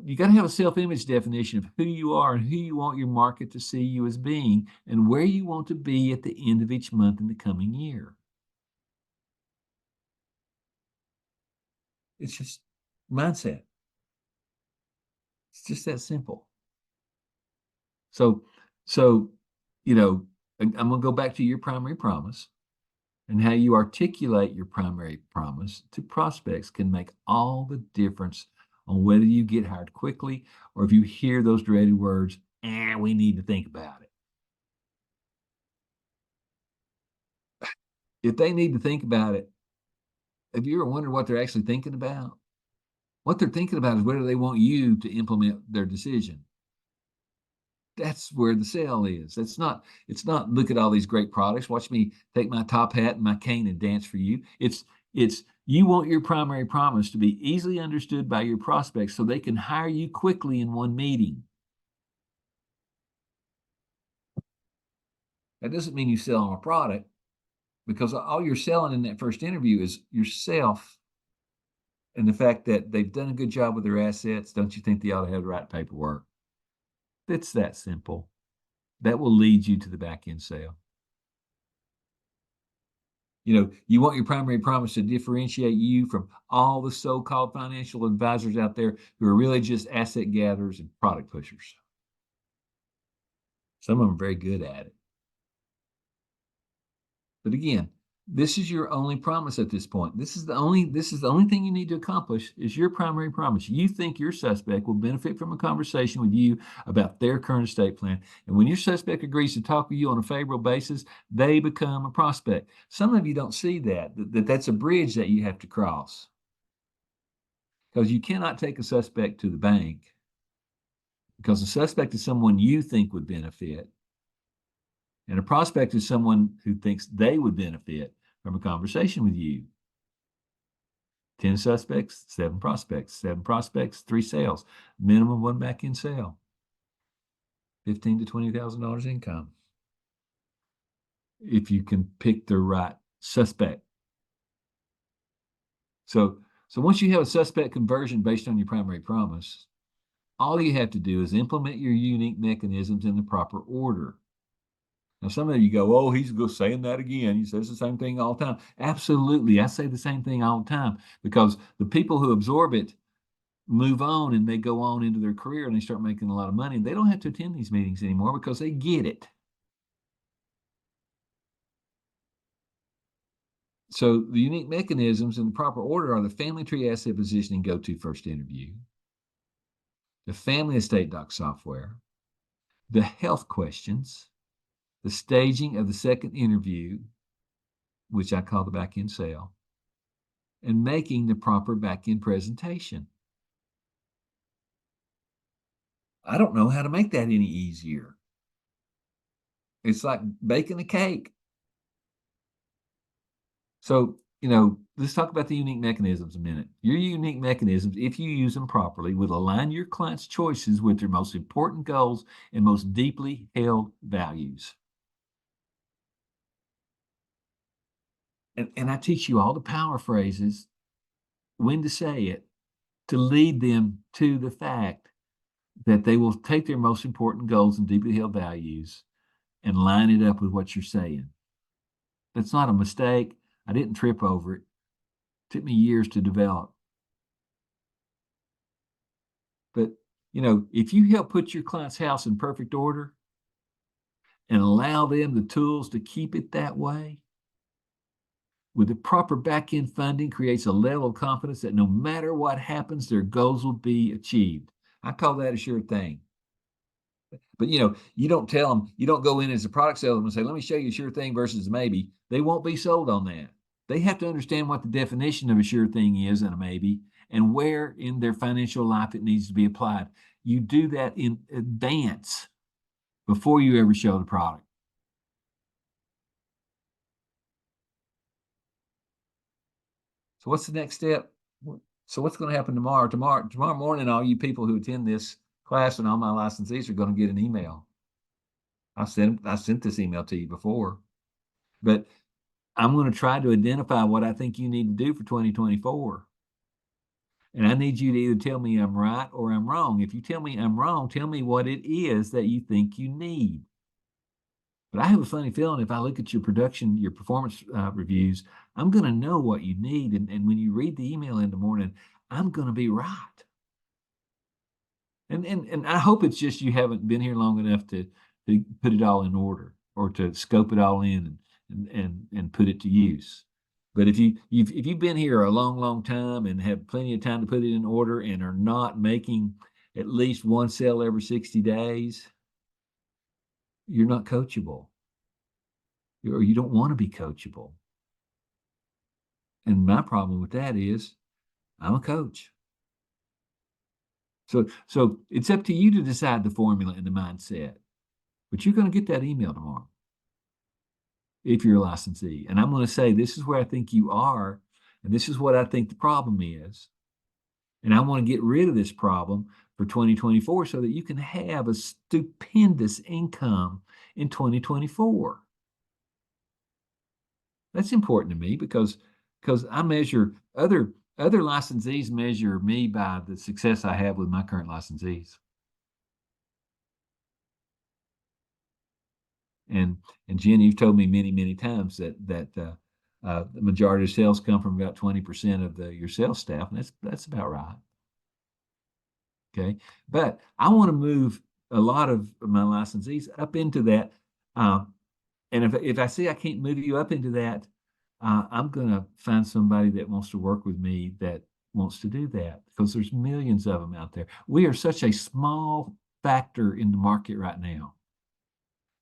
you got to have a self-image definition of who you are and who you want your market to see you as being and where you want to be at the end of each month in the coming year. It's just mindset. It's just that simple. So, so, you know, I'm going to go back to your primary promise, and how you articulate your primary promise to prospects can make all the difference on whether you get hired quickly or if you hear those dreaded words, and we need to think about it. If they need to think about it, have you ever wondered what they're actually thinking about? What they're thinking about is whether they want you to implement their decision. That's where the sale is. It's not look at all these great products. Watch me take my top hat and my cane and dance for you. It's you want your primary promise to be easily understood by your prospects so they can hire you quickly in one meeting. That doesn't mean you sell them a product, because all you're selling in that first interview is yourself and the fact that they've done a good job with their assets. Don't you think they ought to have the right paperwork? It's that simple. That will lead you to the back end sale. You want your primary promise to differentiate you from all the so-called financial advisors out there who are really just asset gatherers and product pushers. Some of them are very good at it. But again, this is your only promise at this point. This is the only thing you need to accomplish is your primary promise. You think your suspect will benefit from a conversation with you about their current estate plan. And when your suspect agrees to talk with you on a favorable basis, they become a prospect. Some of you don't see that's a bridge that you have to cross. Because you cannot take a suspect to the bank, because the suspect is someone you think would benefit. And a prospect is someone who thinks they would benefit from a conversation with you. 10 suspects, 7 prospects, 7 prospects, 3 sales, minimum 1 back end sale, $15,000 to $20,000 income. If you can pick the right suspect. So once you have a suspect conversion based on your primary promise, all you have to do is implement your unique mechanisms in the proper order. Now, some of you go, oh, he's saying that again. He says the same thing all the time. Absolutely. I say the same thing all the time, because the people who absorb it move on and they go on into their career and they start making a lot of money. And they don't have to attend these meetings anymore because they get it. So the unique mechanisms in the proper order are the family tree asset positioning go-to first interview, the family estate doc software, the health questions, the staging of the second interview, which I call the back-end sale, and making the proper back-end presentation. I don't know how to make that any easier. It's like baking a cake. So, let's talk about the unique mechanisms a minute. Your unique mechanisms, if you use them properly, will align your client's choices with their most important goals and most deeply held values. And I teach you all the power phrases, when to say it, to lead them to the fact that they will take their most important goals and deeply held values and line it up with what you're saying. That's not a mistake. I didn't trip over it. It took me years to develop. But, if you help put your client's house in perfect order and allow them the tools to keep it that way, with the proper back-end funding, creates a level of confidence that no matter what happens, their goals will be achieved. I call that a sure thing. But you don't tell them, you don't go in as a product salesman and say, let me show you a sure thing versus a maybe. They won't be sold on that. They have to understand what the definition of a sure thing is and a maybe, and where in their financial life it needs to be applied. You do that in advance before you ever show the product. So what's the next step? So what's going to happen tomorrow? Tomorrow morning, all you people who attend this class and all my licensees are going to get an email. I sent this email to you before, but I'm going to try to identify what I think you need to do for 2024. And I need you to either tell me I'm right or I'm wrong. If you tell me I'm wrong, tell me what it is that you think you need. But I have a funny feeling if I look at your performance reviews, I'm going to know what you need. And when you read the email in the morning, I'm going to be right. And I hope it's just you haven't been here long enough to put it all in order or to scope it all in and put it to use. But if you've been here a long time and have plenty of time to put it in order and are not making at least one sale every 60 days, you're not coachable, or you don't want to be coachable. And my problem with that is I'm a coach. So it's up to you to decide the formula and the mindset. But you're going to get that email tomorrow if you're a licensee. And I'm going to say, this is where I think you are, and this is what I think the problem is. And I want to get rid of this problem for 2024 so that you can have a stupendous income in 2024. That's important to me because I measure other licensees measure me by the success I have with my current licensees. And Jen, you've told me many times that the majority of sales come from about 20% of your sales staff, and that's about right. Okay, but I want to move a lot of my licensees up into that. And if I see I can't move you up into that, I'm going to find somebody that wants to work with me that wants to do that, because there's millions of them out there. We are such a small factor in the market right now.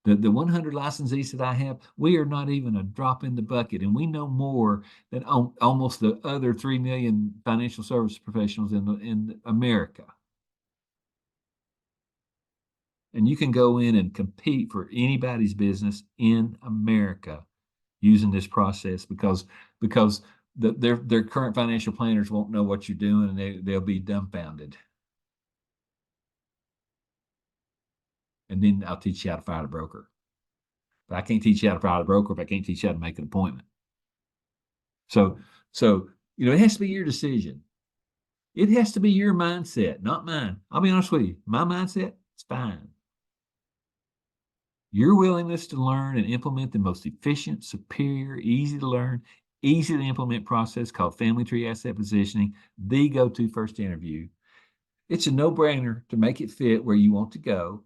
The 100 licensees that I have, we are not even a drop in the bucket, and we know more than almost the other 3 million financial service professionals in America. And you can go in and compete for anybody's business in America using this process, because their current financial planners won't know what you're doing, and they'll be dumbfounded. And then I'll teach you how to fire the broker. But I can't teach you how to fire the broker if I can't teach you how to make an appointment. So it has to be your decision. It has to be your mindset, not mine. I'll be honest with you. My mindset is fine. Your willingness to learn and implement the most efficient, superior, easy to learn, easy to implement process called Family Tree Asset Positioning, the go-to first interview. It's a no-brainer to make it fit where you want to go.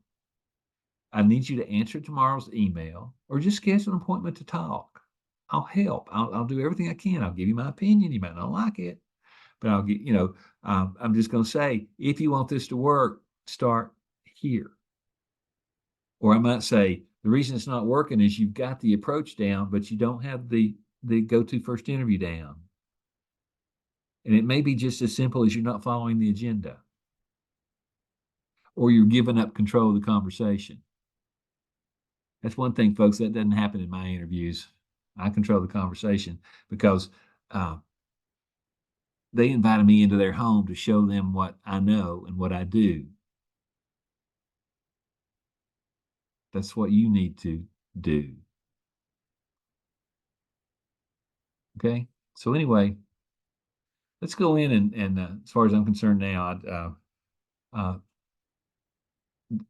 I need you to answer tomorrow's email or just schedule an appointment to talk. I'll help. I'll do everything I can. I'll give you my opinion. You might not like it, but I'll get, I'm just going to say, if you want this to work, start here. Or I might say, the reason it's not working is you've got the approach down, but you don't have the go-to first interview down. And it may be just as simple as you're not following the agenda, or you're giving up control of the conversation. That's one thing, folks, that doesn't happen in my interviews. I control the conversation because they invited me into their home to show them what I know and what I do. That's what you need to do. Okay. So anyway, let's go in and as far as I'm concerned now,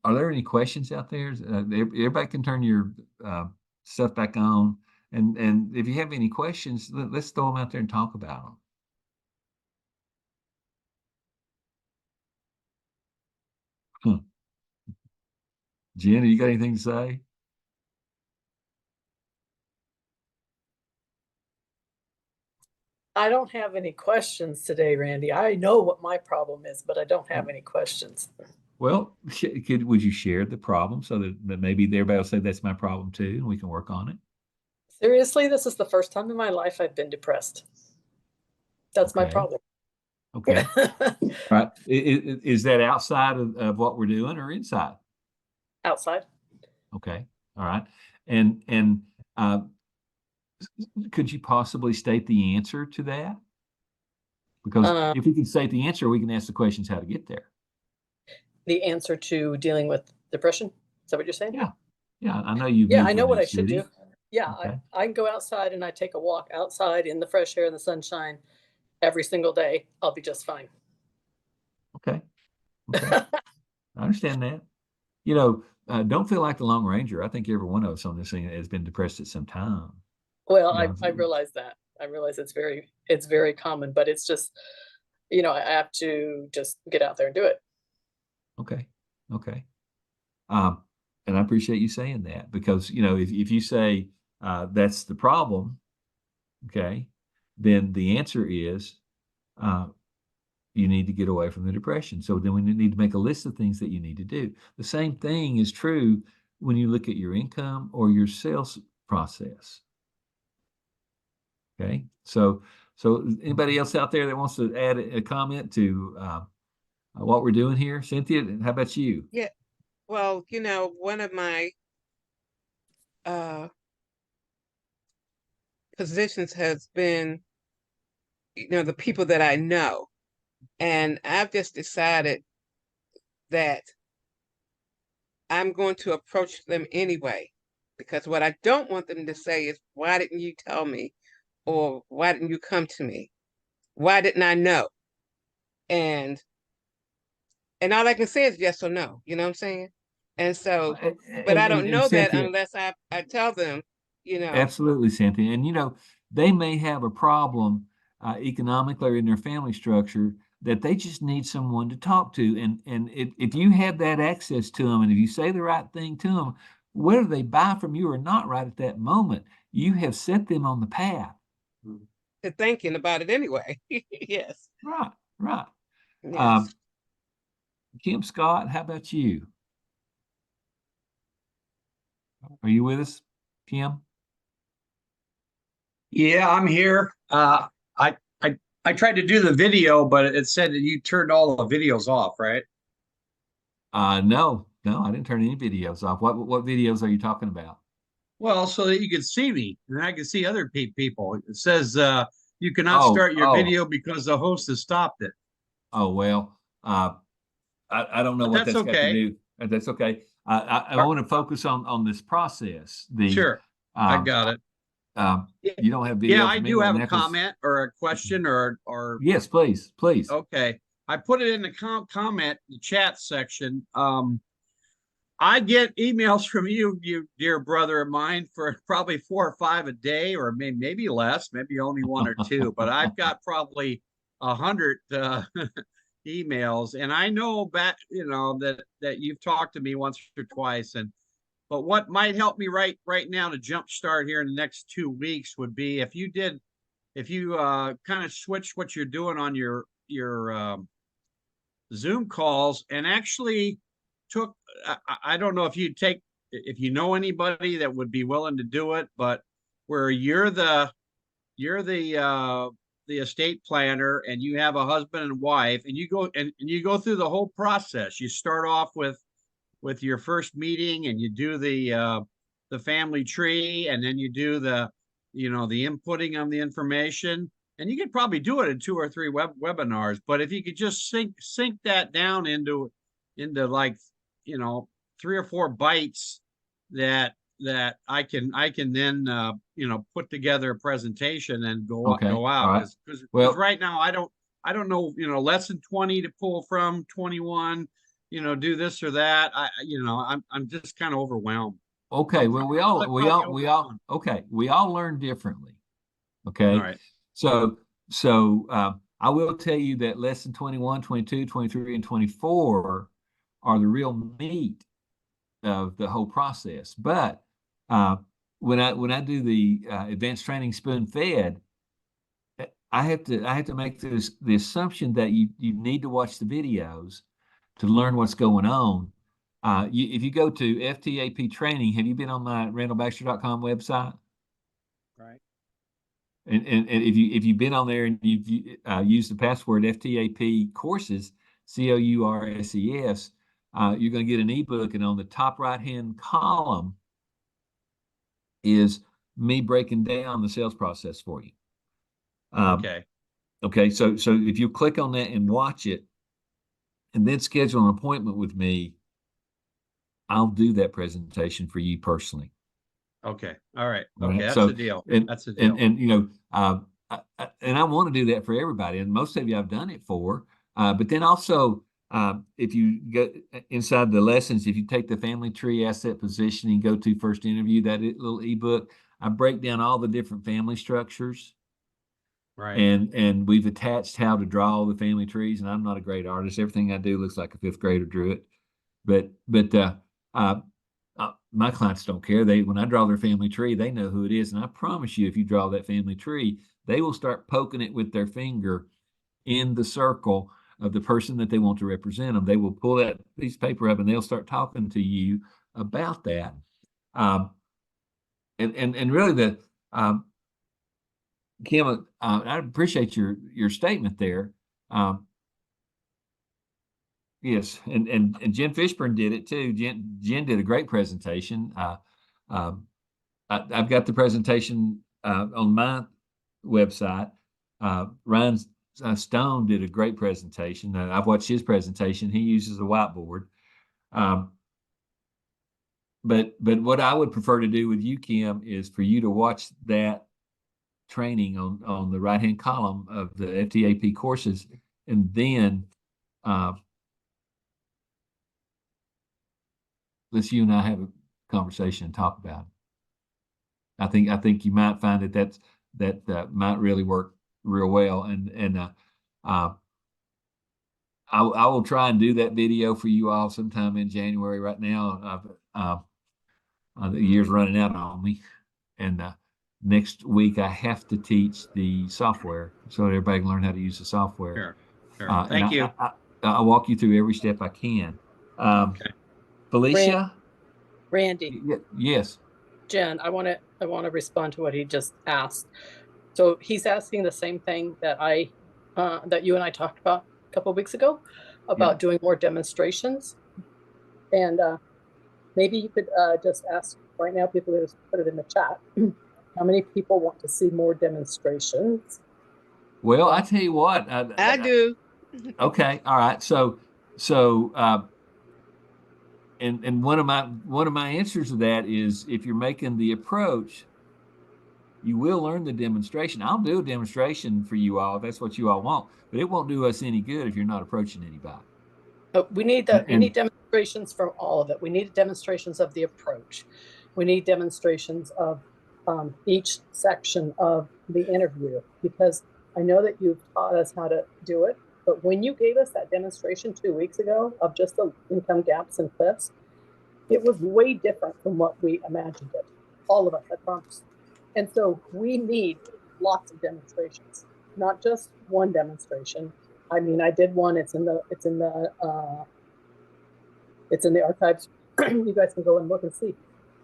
are there any questions out there? Everybody can turn your stuff back on. And if you have any questions, let's throw them out there and talk about them. Jen, you got anything to say? I don't have any questions today, Randy. I know what my problem is, but I don't have any questions. Well, would you share the problem so that maybe everybody will say that's my problem too, and we can work on it? Seriously, this is the first time in my life I've been depressed. That's my problem. Okay. All right. Is that outside of what we're doing or inside? Outside. Okay. All right. And could you possibly state the answer to that? Because if we can state the answer, we can ask the questions how to get there. The answer to dealing with depression? Is that what you're saying? Yeah. Yeah. I know you've Yeah, moved I know from what the I should city. do. Yeah, Okay. I can go outside and I take a walk outside in the fresh air and the sunshine every single day. I'll be just fine. Okay. Okay. I understand that. Don't feel like the Lone Ranger. I think every one of us on this thing has been depressed at some time. Well, I realize that. I realize it's very common, but it's just, I have to just get out there and do it. Okay. Okay. Um, and I appreciate you saying that because, you know, if you say, that's the problem, okay, then the answer is, uh, you need to get away from the depression. So then we need to make a list of things that you need to do. The same thing is true when you look at your income or your sales process. Okay. So anybody else out there that wants to add a comment to what we're doing here? Cynthia, how about you? Yeah. Well, one of my uh positions has been, the people that I know. And I've just decided that I'm going to approach them anyway, because what I don't want them to say is, why didn't you tell me? Or why didn't you come to me? Why didn't I know? And all I can say is yes or no. You know what I'm saying? And so, but I don't And know that Cynthia, unless I tell them, absolutely, Cynthia. And you know, they may have a problem economically or in their family structure that they just need someone to talk to. And if you have that access to them, and if you say the right thing to them, whether they buy from you or not right at that moment, you have set them on the path. to thinking about it anyway. Yes. Right, right. Yes. Kim Scott, how about you? Are you with us, Kim? Yeah, I'm here. I tried to do the video, but it said that you turned all the videos off, right? No, I didn't turn any videos off. What videos are you talking about? Well, so that you could see me and I could see other people. It says you cannot Oh, start your video because the host has stopped it. well, I don't know But what that's that's got to okay. do. That's okay. I want to focus on this process. Sure, I Um, got it. you don't have Yeah, video I from me do have right a now 'cause- comment or a question or yes, please. okay. I put it in the comment, the chat section. I get emails from you dear brother of mine, for probably 4 or 5 a day, or maybe less, maybe only 1 or 2. But I've got probably 100 emails, and I know that you've talked to me once or twice. But what might help me right now to jumpstart here in the next 2 weeks would be if you kind of switch what you're doing on your Zoom calls and actually took, I don't know if you know anybody that would be willing to do it, but where you're the estate planner and you have a husband and wife and you go through the whole process. You start off with your first meeting and you do the family tree, and then you do the inputting of the information, and you could probably do it in 2 or 3 webinars. But if you could just sink that down into like 3 or 4 bites that I can then put together a presentation and Okay. go All out, right. because Well, right now I don't know lesson 20 to pull from 21, do this or that. I'm just kind of overwhelmed. okay. Well, we all learn differently. Okay. All right. So I will tell you that lesson 21, 22, 23, and 24 are the real meat of the whole process. But when I do the advanced training spoon fed, I have to make the assumption that you need to watch the videos to learn what's going on. If you go to FTAP training, have you been on my randallbaxter.com website? Right. And if you've been on there and you've used the password FTAP courses, COURSES, you're going to get an ebook, and on the top right hand column is me breaking down the sales process for you. Okay. Okay. So if you click on that and watch it, and then schedule an appointment with me, I'll do that presentation for you personally. Okay. All right. All Okay. right? That's So, the deal. and, That's the deal. and I want to do that for everybody. And most of you I've done it for. But then also, if you go inside the lessons, if you take the family tree asset positioning, go to first interview, that little ebook, I break down all the different family structures. Right. And we've attached how to draw the family trees. And I'm not a great artist. Everything I do looks like a fifth grader drew it. But my clients don't care. When I draw their family tree, they know who it is. And I promise you, if you draw that family tree, they will start poking it with their finger in the circle of the person that they want to represent them. They will pull that piece of paper up and they'll start talking to you about that. And really Kim, I appreciate your statement there. Yes, and Jen Fishburne did it too. Jen did a great presentation. I've got the presentation on my website. Ryan Stone did a great presentation. I've watched his presentation. He uses a whiteboard. But what I would prefer to do with you, Kim, is for you to watch that training on the right-hand column of the FTAP courses, and then let's you and I have a conversation and talk about it. I think you might find that might really work real well, and I will try and do that video for you all sometime in January. Right now, the year's running out on me, and next week I have to teach the software so everybody can learn how to use the software. Sure. Thank you. I'll walk you through every step I can. Okay. Felicia? Randy, Yes. Jen, I want to respond to what he just asked. So he's asking the same thing that that you and I talked about a couple of weeks ago about doing more demonstrations. And maybe you could just ask right now, people just put it in the chat. How many people want to see more demonstrations? Well, I tell you what, I do. Okay, all right. And one of my answers to that is, if you're making the approach, you will learn the demonstration. I'll do a demonstration for you all if that's what you all want, but it won't do us any good if you're not approaching anybody. We need demonstrations from all of it. We need demonstrations of the approach. We need demonstrations of each section of the interview, because I know that you've taught us how to do it. But when you gave us that demonstration 2 weeks ago of just the income gaps and cliffs, it was way different from what we imagined it. All of us, I promise. And so we need lots of demonstrations, not just one demonstration. I mean, I did one. It's in the archives. You guys can go and look and see.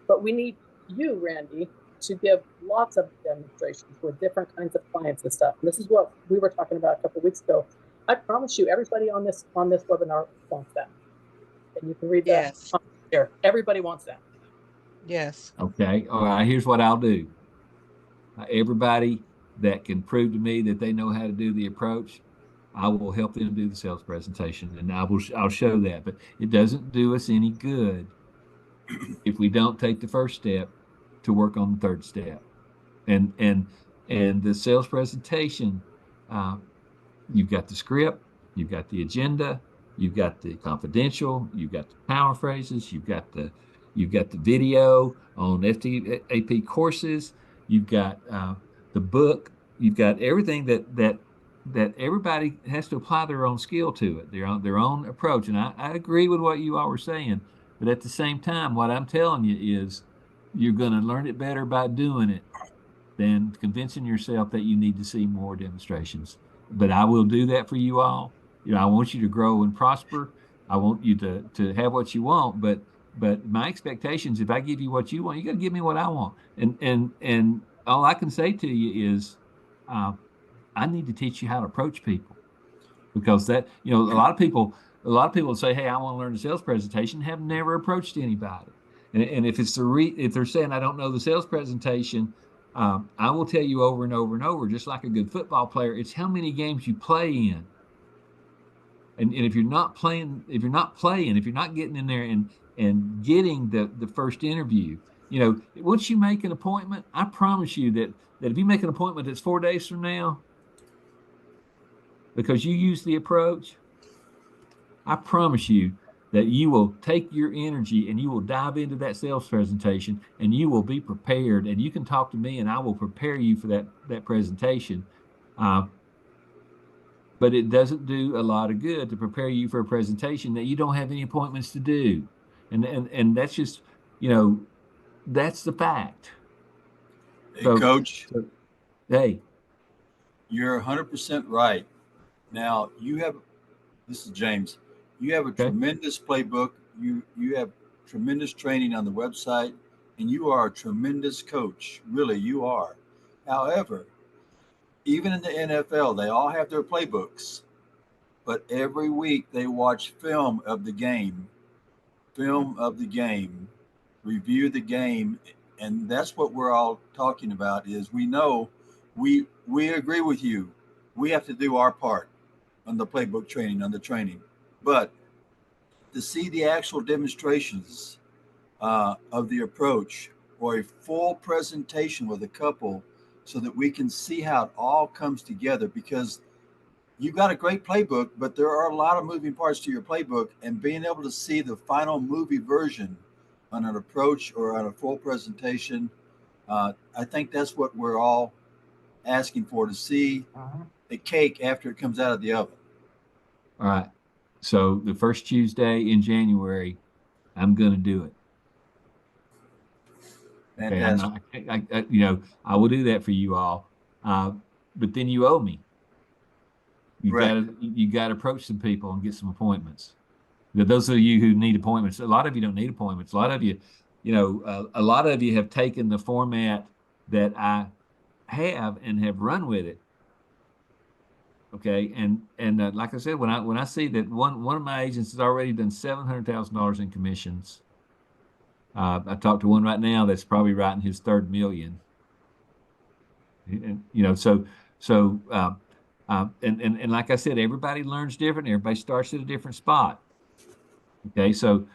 But we need you, Randy, to give lots of demonstrations with different kinds of clients and stuff. And this is what we were talking about a couple of weeks ago. I promise you, everybody on this webinar wants that. And you can read that here. Everybody wants that. Yes. Okay. All right. Here's what I'll do. Everybody that can prove to me that they know how to do the approach, I will help them do the sales presentation, and I'll show that. But it doesn't do us any good if we don't take the first step to work on the third step. And the sales presentation, you've got the script, you've got the agenda, you've got the confidential, you've got the power phrases, you've got the video on FTAP courses, you've got the book, you've got everything that everybody has to apply their own skill to it, their own approach. And I agree with what you all were saying, but at the same time, what I'm telling you is you're going to learn it better by doing it than convincing yourself that you need to see more demonstrations. But I will do that for you all. I want you to grow and prosper. I want you to have what you want, but my expectations, if I give you what you want, you got to give me what I want. And all I can say to you is, I need to teach you how to approach people, because that, a lot of people say, hey, I want to learn a sales presentation, have never approached anybody. And if if they're saying, I don't know the sales presentation, I will tell you over and over and over, just like a good football player, it's how many games you play in. And if you're not playing, if you're not getting in there and getting the first interview, once you make an appointment, I promise you that if you make an appointment that's 4 days from now, because you use the approach, I promise you that you will take your energy and you will dive into that sales presentation, and you will be prepared, and you can talk to me and I will prepare you for that presentation. But it doesn't do a lot of good to prepare you for a presentation that you don't have any appointments to do. And that's just, you know, that's the fact. Hey, So, Coach, hey, you're 100% right. Now, this is James. You have a okay. tremendous playbook. You have tremendous training on the website, and you are a tremendous coach. Really, you are. However, even in the NFL, they all have their playbooks, but every week they watch film of the game, review the game, and that's what we're all talking about. Is we know we agree with you. We have to do our part on the playbook training, on the training, but to see the actual demonstrations of the approach or a full presentation with a couple so that we can see how it all comes together, because you got a great playbook, but there are a lot of moving parts to your playbook, and being able to see the final movie version on an approach or on a full presentation, I think that's what we're all asking for, to see the cake after it comes out of the oven. All right. So the first Tuesday in January, I'm going to do it. Okay. I'm Fantastic. not, you know, I will do that for you all. But then you owe me. Correct. You got to approach some people and get some appointments. Those of you who need appointments, a lot of you don't need appointments. A lot of you, you know, a lot of you have taken the format that I have and have run with it. Okay, and like I said, when I see that one of my agents has already done $700,000 in commissions. I talked to one right now that's probably writing his third million. And, you know, and like I said, everybody learns different. Everybody starts at a different spot. Okay, so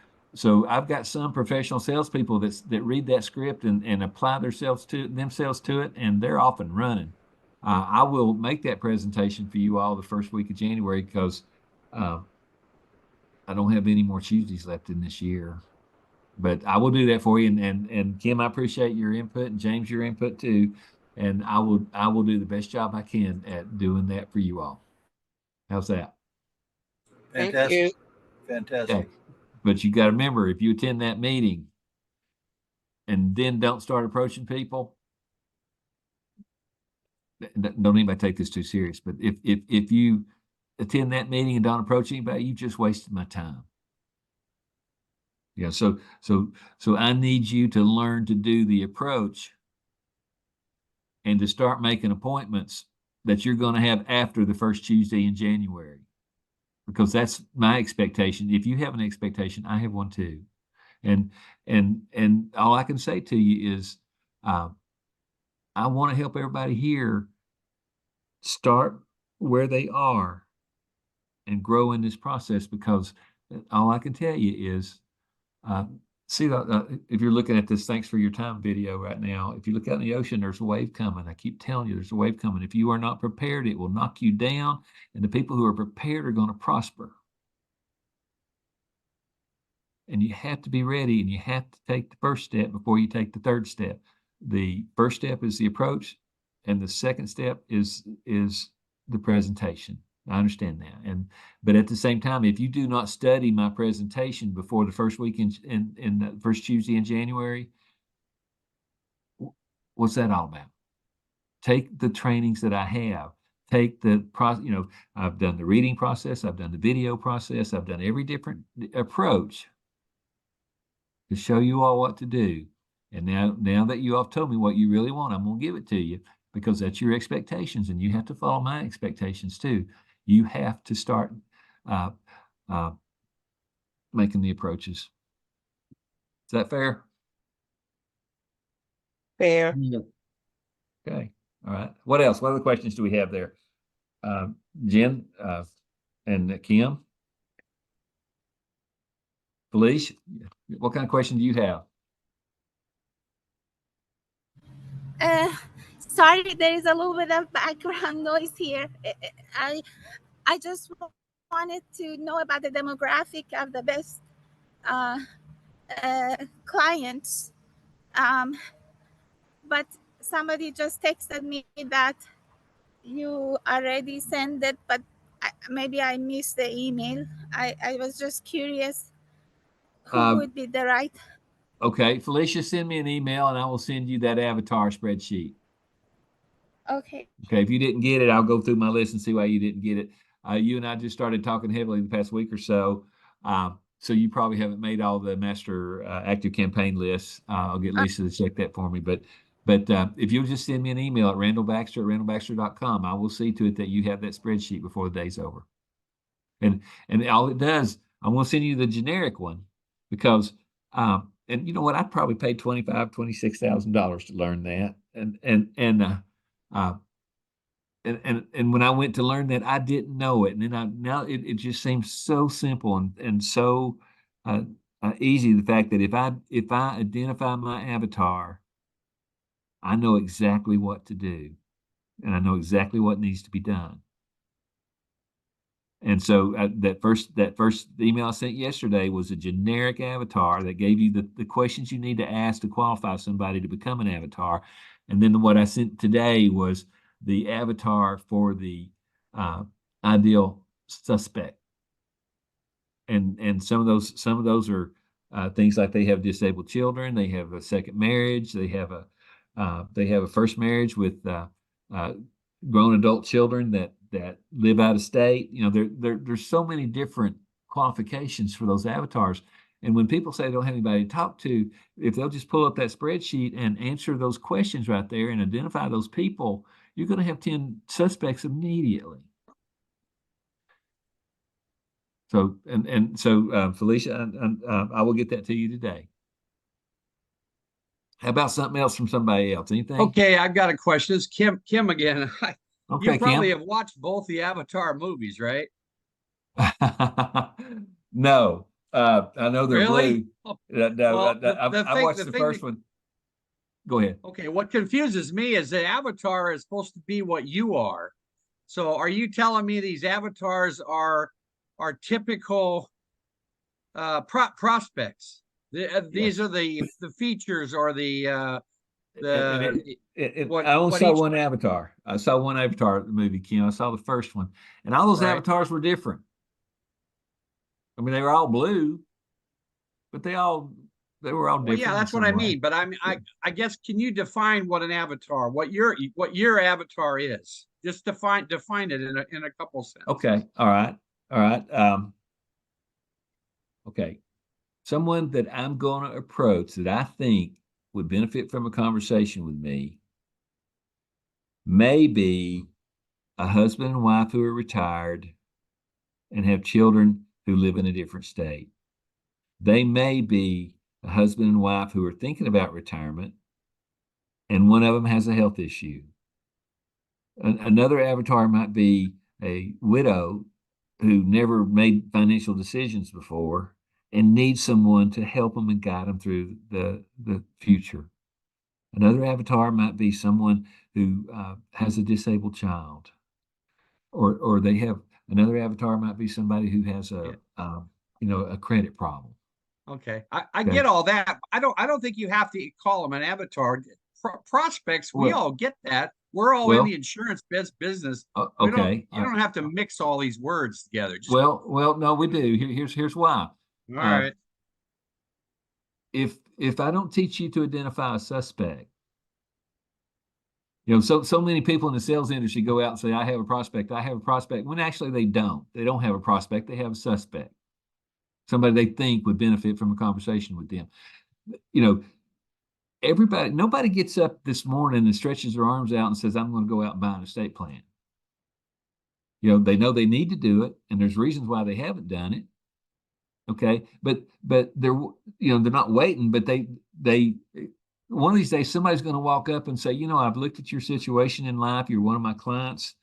I've got some professional salespeople that read that script and apply themselves to it, and they're off and running. I will make that presentation for you all the first week of January, because I don't have any more Tuesdays left in this year. But I will do that for you. And Kim, I appreciate your input, and James, your input too. And I will do the best job I can at doing that for you all. How's that? Thank you. Fantastic. Fantastic. Okay. But you got to remember, if you attend that meeting and then don't start approaching people, don't anybody take this too serious. But if you attend that meeting and don't approach anybody, you just wasted my time. Yeah. So I need you to learn to do the approach and to start making appointments that you're going to have after the first Tuesday in January, because that's my expectation. If you have an expectation, I have one too. And all I can say to you is, I want to help everybody here start where they are and grow in this process, because all I can tell you is, see, if you're looking at this "Thanks for your time" video right now, if you look out in the ocean, there's a wave coming. I keep telling you, there's a wave coming. If you are not prepared, it will knock you down, and the people who are prepared are going to prosper. And you have to be ready, and you have to take the first step before you take the third step. The first step is the approach, and the second step is the presentation. I understand that. But at the same time, if you do not study my presentation before the first week in the first Tuesday in January, what's that all about? Take the trainings that I have. Take the process. You know, I've done the reading process. I've done the video process. I've done every different approach to show you all what to do. And now that you all told me what you really want, I'm going to give it to you, because that's your expectations, and you have to follow my expectations too. You have to start making the approaches. Is that fair? Fair. Okay. All right. What else? What other questions do we have there? Jen and Kim? Felicia, what kind of question do you have? Sorry, there is a little bit of background noise here. I just wanted to know about the demographic of the best clients. But somebody just texted me that you already sent it, but maybe I missed the email. I was just curious who Uh, would be the right. okay, Felicia, send me an email and I will send you that avatar spreadsheet. Okay. Okay, if you didn't get it, I'll go through my list and see why you didn't get it. You and I just started talking heavily the past week or so. So you probably haven't made all the master active campaign lists. I'll get Lisa to check that for me. But if you'll just send me an email at randallbaxter@randallbaxter.com, I will see to it that you have that spreadsheet before the day's over. And all it does, I'm going to send you the generic one because and you know what, I'd probably pay $26,000 to learn that. Uh, and when I went to learn that, I didn't know it. And then now it just seems so simple and so easy. The fact that if I identify my avatar, I know exactly what to do, and I know exactly what needs to be done. And so that first email I sent yesterday was a generic avatar that gave you the questions you need to ask to qualify somebody to become an avatar. And then what I sent today was the avatar for the ideal suspect. And some of those are things like they have disabled children, they have a second marriage, they have a first marriage with grown adult children that live out of state. You know, there's so many different qualifications for those avatars. And when people say they don't have anybody to talk to, if they'll just pull up that spreadsheet and answer those questions right there and identify those people, you're going to have 10 suspects immediately. So, Felicia, I will get that to you today. How about something else from somebody else? Anything? Okay, I've got a question. It's Kim again. Okay, You probably Kim. have watched both the Avatar movies, right? No, I know they're Really? blue. No, Well, I watched the first one. Go ahead. Okay, what confuses me is the Avatar is supposed to be what you are. So are you telling me these avatars are typical prospects? These Yes. are the features or the I only what saw each one avatar. I saw one avatar at the movie, Kim. I saw the first one, and all those right. avatars were different. I mean, they were all blue, but they were all Well, different. yeah, in that's what some I way. mean. But I guess, can you define what an avatar, what your avatar is? Just define it in a couple sentences. Okay. All right. Okay. Someone that I'm going to approach that I think would benefit from a conversation with me may be a husband and wife who are retired and have children who live in a different state. They may be a husband and wife who are thinking about retirement, and one of them has a health issue. Another avatar might be a widow who never made financial decisions before and needs someone to help them and guide them through the future. Another avatar might be someone who has a disabled child, or they have another avatar might be somebody who has a credit problem. Okay, I Okay. get all that. I don't think you have to call them an avatar. Prospects, we all get that. We're all in the insurance business. Okay. You don't have to mix all these words together. Just, well, no, we do. Here's why. all right. If I don't teach you to identify a suspect, so many people in the sales industry go out and say, I have a prospect, when actually they don't. They don't have a prospect, they have a suspect. Somebody they think would benefit from a conversation with them. Nobody gets up this morning and stretches their arms out and says, I'm going to go out and buy an estate plan. They know they need to do it, and there's reasons why they haven't done it. Okay, but they're not waiting, but they one of these days somebody's going to walk up and say, I've looked at your situation in life. You're one of my clients.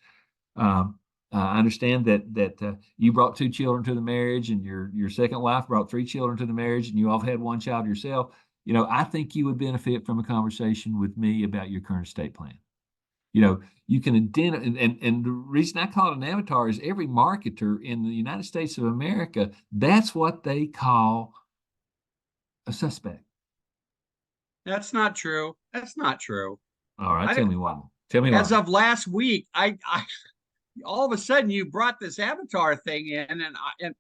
I understand that you brought 2 children to the marriage, and your second wife brought 3 children to the marriage, and you all had 1 child yourself. I think you would benefit from a conversation with me about your current estate plan. You can identify, and the reason I call it an avatar is every marketer in the United States of America, that's what they call a suspect. That's not true. That's not true. All right, tell me why. Tell me as why. of last week, I all of a sudden you brought this avatar thing in, and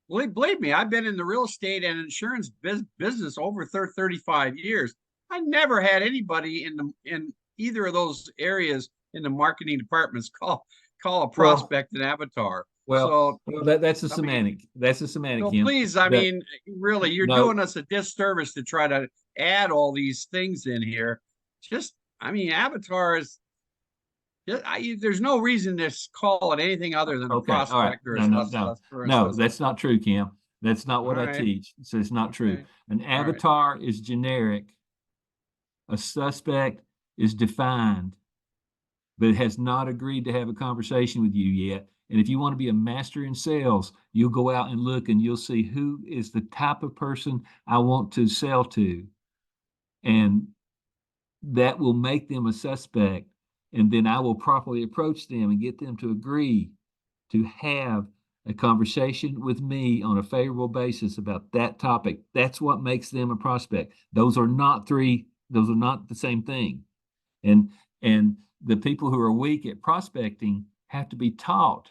believe me, I've been in the real estate and insurance business over 35 years. I never had anybody in either of those areas in the marketing departments call a prospect an avatar. Well, So that's a I mean, semantic. That's a semantic, so Kim. please, I mean, really, you're No. doing us a disservice to try to add all these things in here. Just, I mean, avatar is. There's no reason to call it anything other than a Okay, all right. prospect or No, that's not true, Kim. That's not what All I right. teach. So it's not true. Okay. An right. avatar is generic. A suspect is defined, but has not agreed to have a conversation with you yet. And if you want to be a master in sales, you'll go out and look and you'll see who is the type of person I want to sell to. And that will make them a suspect. And then I will properly approach them and get them to agree to have a conversation with me on a favorable basis about that topic. That's what makes them a prospect. Those are not the same thing. And the people who are weak at prospecting have to be taught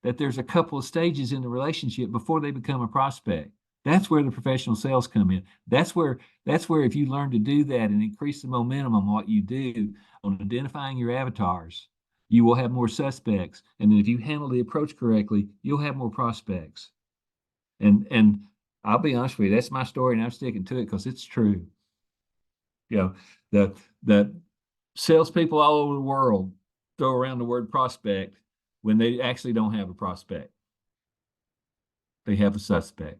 that there's a couple of stages in the relationship before they become a prospect. That's where the professional sales come in. That's where if you learn to do that and increase the momentum on what you do on identifying your avatars, you will have more suspects. And then if you handle the approach correctly, you'll have more prospects. And I'll be honest with you, that's my story, and I'm sticking to it because it's true. You know, the salespeople all over the world throw around the word prospect when they actually don't have a prospect. They have a suspect.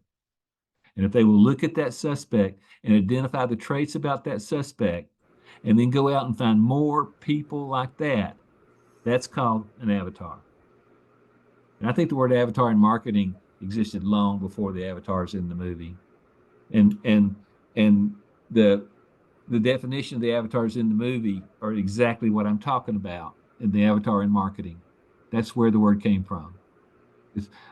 And if they will look at that suspect and identify the traits about that suspect, and then go out and find more people like that, that's called an avatar. And I think the word avatar in marketing existed long before the avatars in the movie. And the definition of the avatars in the movie are exactly what I'm talking about in the avatar in marketing. That's where the word came from.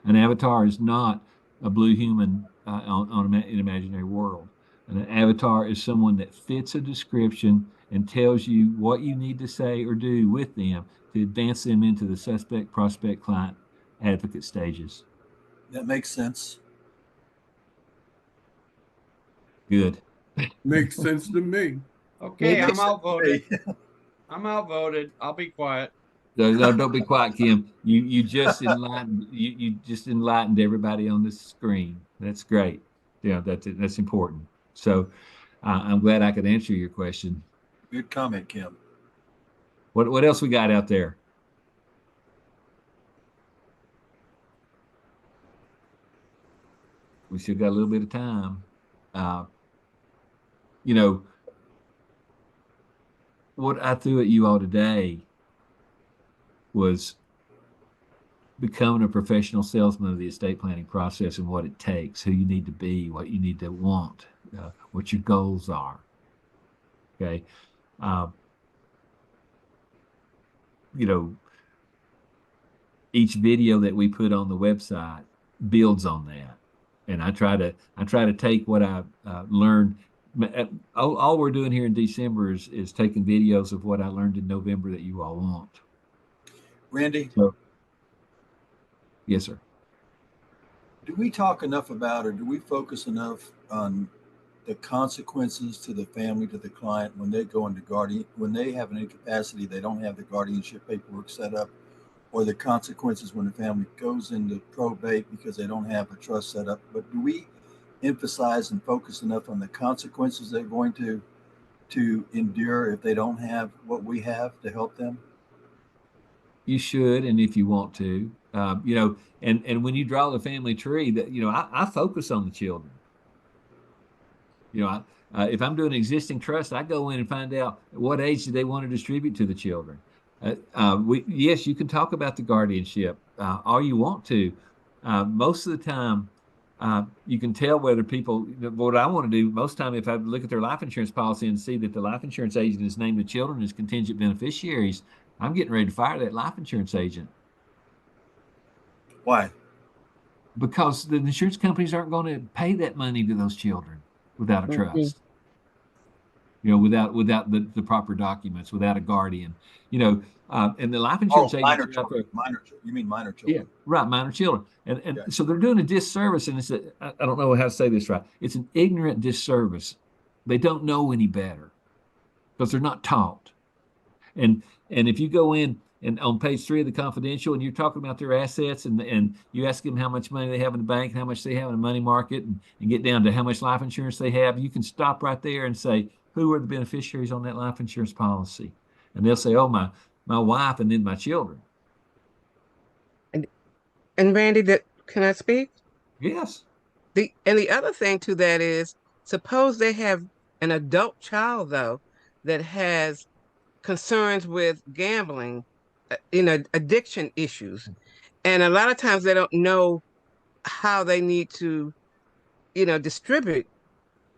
An avatar is not a blue human on an imaginary world. An avatar is someone that fits a description and tells you what you need to say or do with them to advance them into the suspect, prospect, client, advocate stages. That makes sense. Good. Makes sense to me. Okay, It I'm makes sense to outvoted. me. I'm outvoted. I'll be quiet. No, don't be quiet, Kim. You just enlightened everybody on this screen. That's great. Yeah, that's important. So I'm glad I could answer your question. Good comment, Kim. What else we got out there? We still got a little bit of time. You know, what I threw at you all today was becoming a professional salesman of the estate planning process and what it takes, who you need to be, what you need to want, what your goals are. Okay. You know, each video that we put on the website builds on that. And I try to take what I learned. All we're doing here in December is taking videos of what I learned in November that you all want. Randy, So, yes, sir. do we talk enough about, or do we focus enough on the consequences to the family, to the client, when they go into when they have an incapacity, they don't have the guardianship paperwork set up, or the consequences when the family goes into probate because they don't have a trust set up? But do we emphasize and focus enough on the consequences they're going to endure if they don't have what we have to help them? You should, and if you want to, you know, and when you draw the family tree, that I focus on the children. You know, if I'm doing an existing trust, I go in and find out at what age do they want to distribute to the children. Yes, you can talk about the guardianship all you want to. Most of the time, you can tell whether people. What I want to do most time, if I look at their life insurance policy and see that the life insurance agent has named the children as contingent beneficiaries, I'm getting ready to fire that life insurance agent. Why? Because the insurance companies aren't going to pay that money to those children without a trust. without the proper documents, without a guardian, and the life Oh, insurance agents minor are out there. children, you mean minor Yeah, children? right, minor children. And Yeah. so they're doing a disservice, and I don't know how to say this right. It's an ignorant disservice. They don't know any better because they're not taught. And if you go in and on page 3 of the confidential and you're talking about their assets and you ask them how much money they have in the bank and how much they have in the money market and get down to how much life insurance they have, you can stop right there and say, who are the beneficiaries on that life insurance policy? And they'll say, oh, my wife and then my children. And Randy, can I speak? Yes. The other thing to that is, suppose they have an adult child though that has concerns with gambling, addiction issues, and a lot of times they don't know how they need to, distribute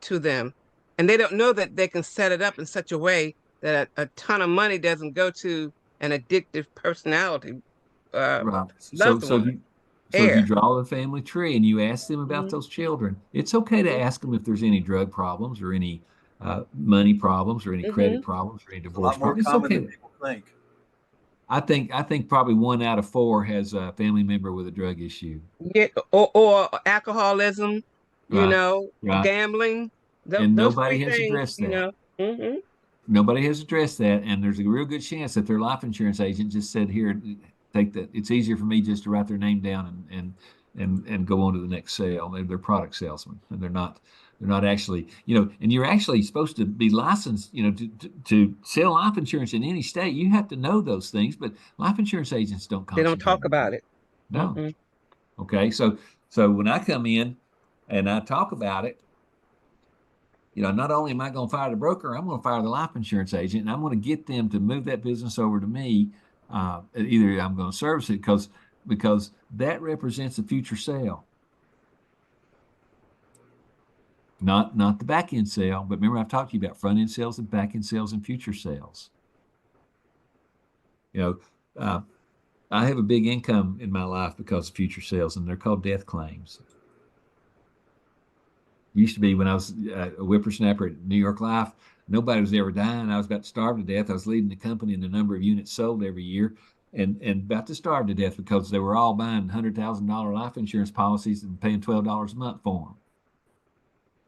to them, and they don't know that they can set it up in such a way that a ton of money doesn't go to an addictive personality Right. loved one. So if you Heir. draw the family tree and you ask them about Mhm. those children, it's okay to ask them if there's any drug problems or any money problems or any credit problems or any It's a divorce lot more problems. It's common okay. than people think. I think probably 1 out of 4 has a family member with a drug issue. Yeah, or alcoholism, Right. Right. gambling. And Those nobody three has things, addressed that. Mhm. Nobody has addressed that, and there's a real good chance that their life insurance agent just said, "Here, take that. It's easier for me just to write their name down and go on to the next sale." They're product salesmen, and they're not actually, and you're actually supposed to be licensed, to sell life insurance in any state. You have to know those things, but life insurance agents don't They don't concentrate talk on that. about it. No. Mm-mm. Okay. So when I come in and I talk about it, not only am I going to fire the broker, I'm going to fire the life insurance agent, and I'm going to get them to move that business over to me. Either I'm going to service it because that represents a future sale, not the back end sale. But remember, I've talked to you about front end sales and back end sales and future sales. I have a big income in my life because of future sales, and they're called death claims. Used to be when I was a whippersnapper at New York Life, nobody was ever dying. I was about to starve to death. I was leading the company in the number of units sold every year and about to starve to death because they were all buying $100,000 life insurance policies and paying $12 a month for them.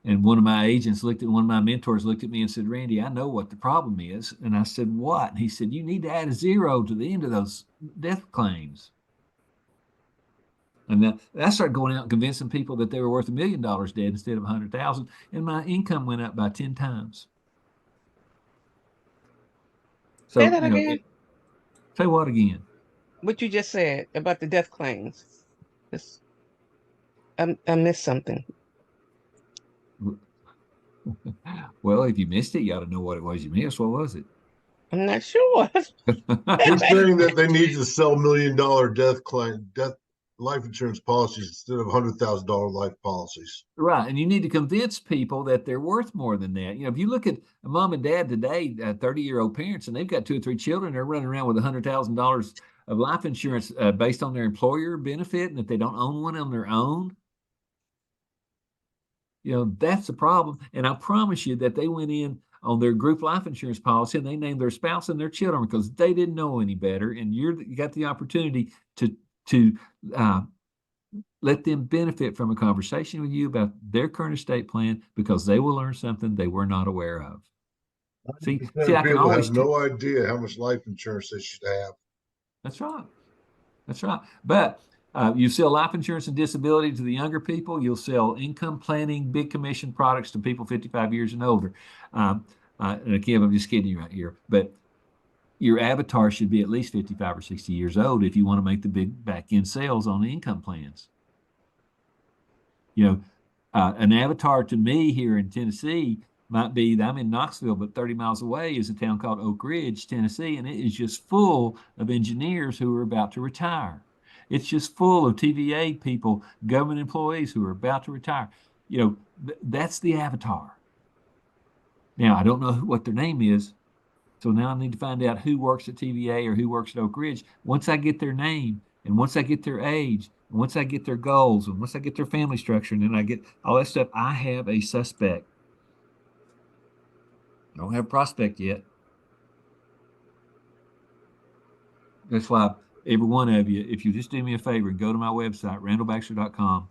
And one of my mentors looked at me and said, Randy, I know what the problem is. And I said, what? And he said, you need to add a 0 to the end of those death claims. And then I started going out and convincing people that they were worth $1 million dead instead of 100,000, and my income went up by 10 times. So, Say that again. Say what again? What you just said about the death claims. I missed something. Well, if you missed it, you ought to know what it was you missed. What was it? I'm not sure. He's saying that they need to sell $1 million death life insurance policies instead of $100,000 life policies. Right. And you need to convince people that they're worth more than that. If you look at a mom and dad today, 30-year-old parents, and they've got 2 or 3 children, they're running around with $100,000 of life insurance based on their employer benefit, and if they don't own one on their own, that's the problem. And I promise you that they went in on their group life insurance policy and they named their spouse and their children because they didn't know any better. And you got the opportunity to let them benefit from a conversation with you about their current estate plan because they will learn something they were not aware of. See, I can always have no idea how much life insurance they should have. That's right. That's right. But you sell life insurance and disability to the younger people. You'll sell income planning, big commission products to people 55 years and older. And again, I'm just kidding you right here. But your avatar should be at least 55 or 60 years old if you want to make the big back-end sales on the income plans. An avatar to me here in Tennessee might be that I'm in Knoxville, but 30 miles away is a town called Oak Ridge, Tennessee, and it is just full of engineers who are about to retire. It's just full of TVA people, government employees who are about to retire. That's the avatar. Now, I don't know what their name is, so now I need to find out who works at TVA or who works at Oak Ridge. Once I get their name, and once I get their age, and once I get their goals, and once I get their family structure, and then I get all that stuff, I have a suspect. don't have a prospect yet. That's why every one of you, if you just do me a favor and go to my website, randallbaxter.com,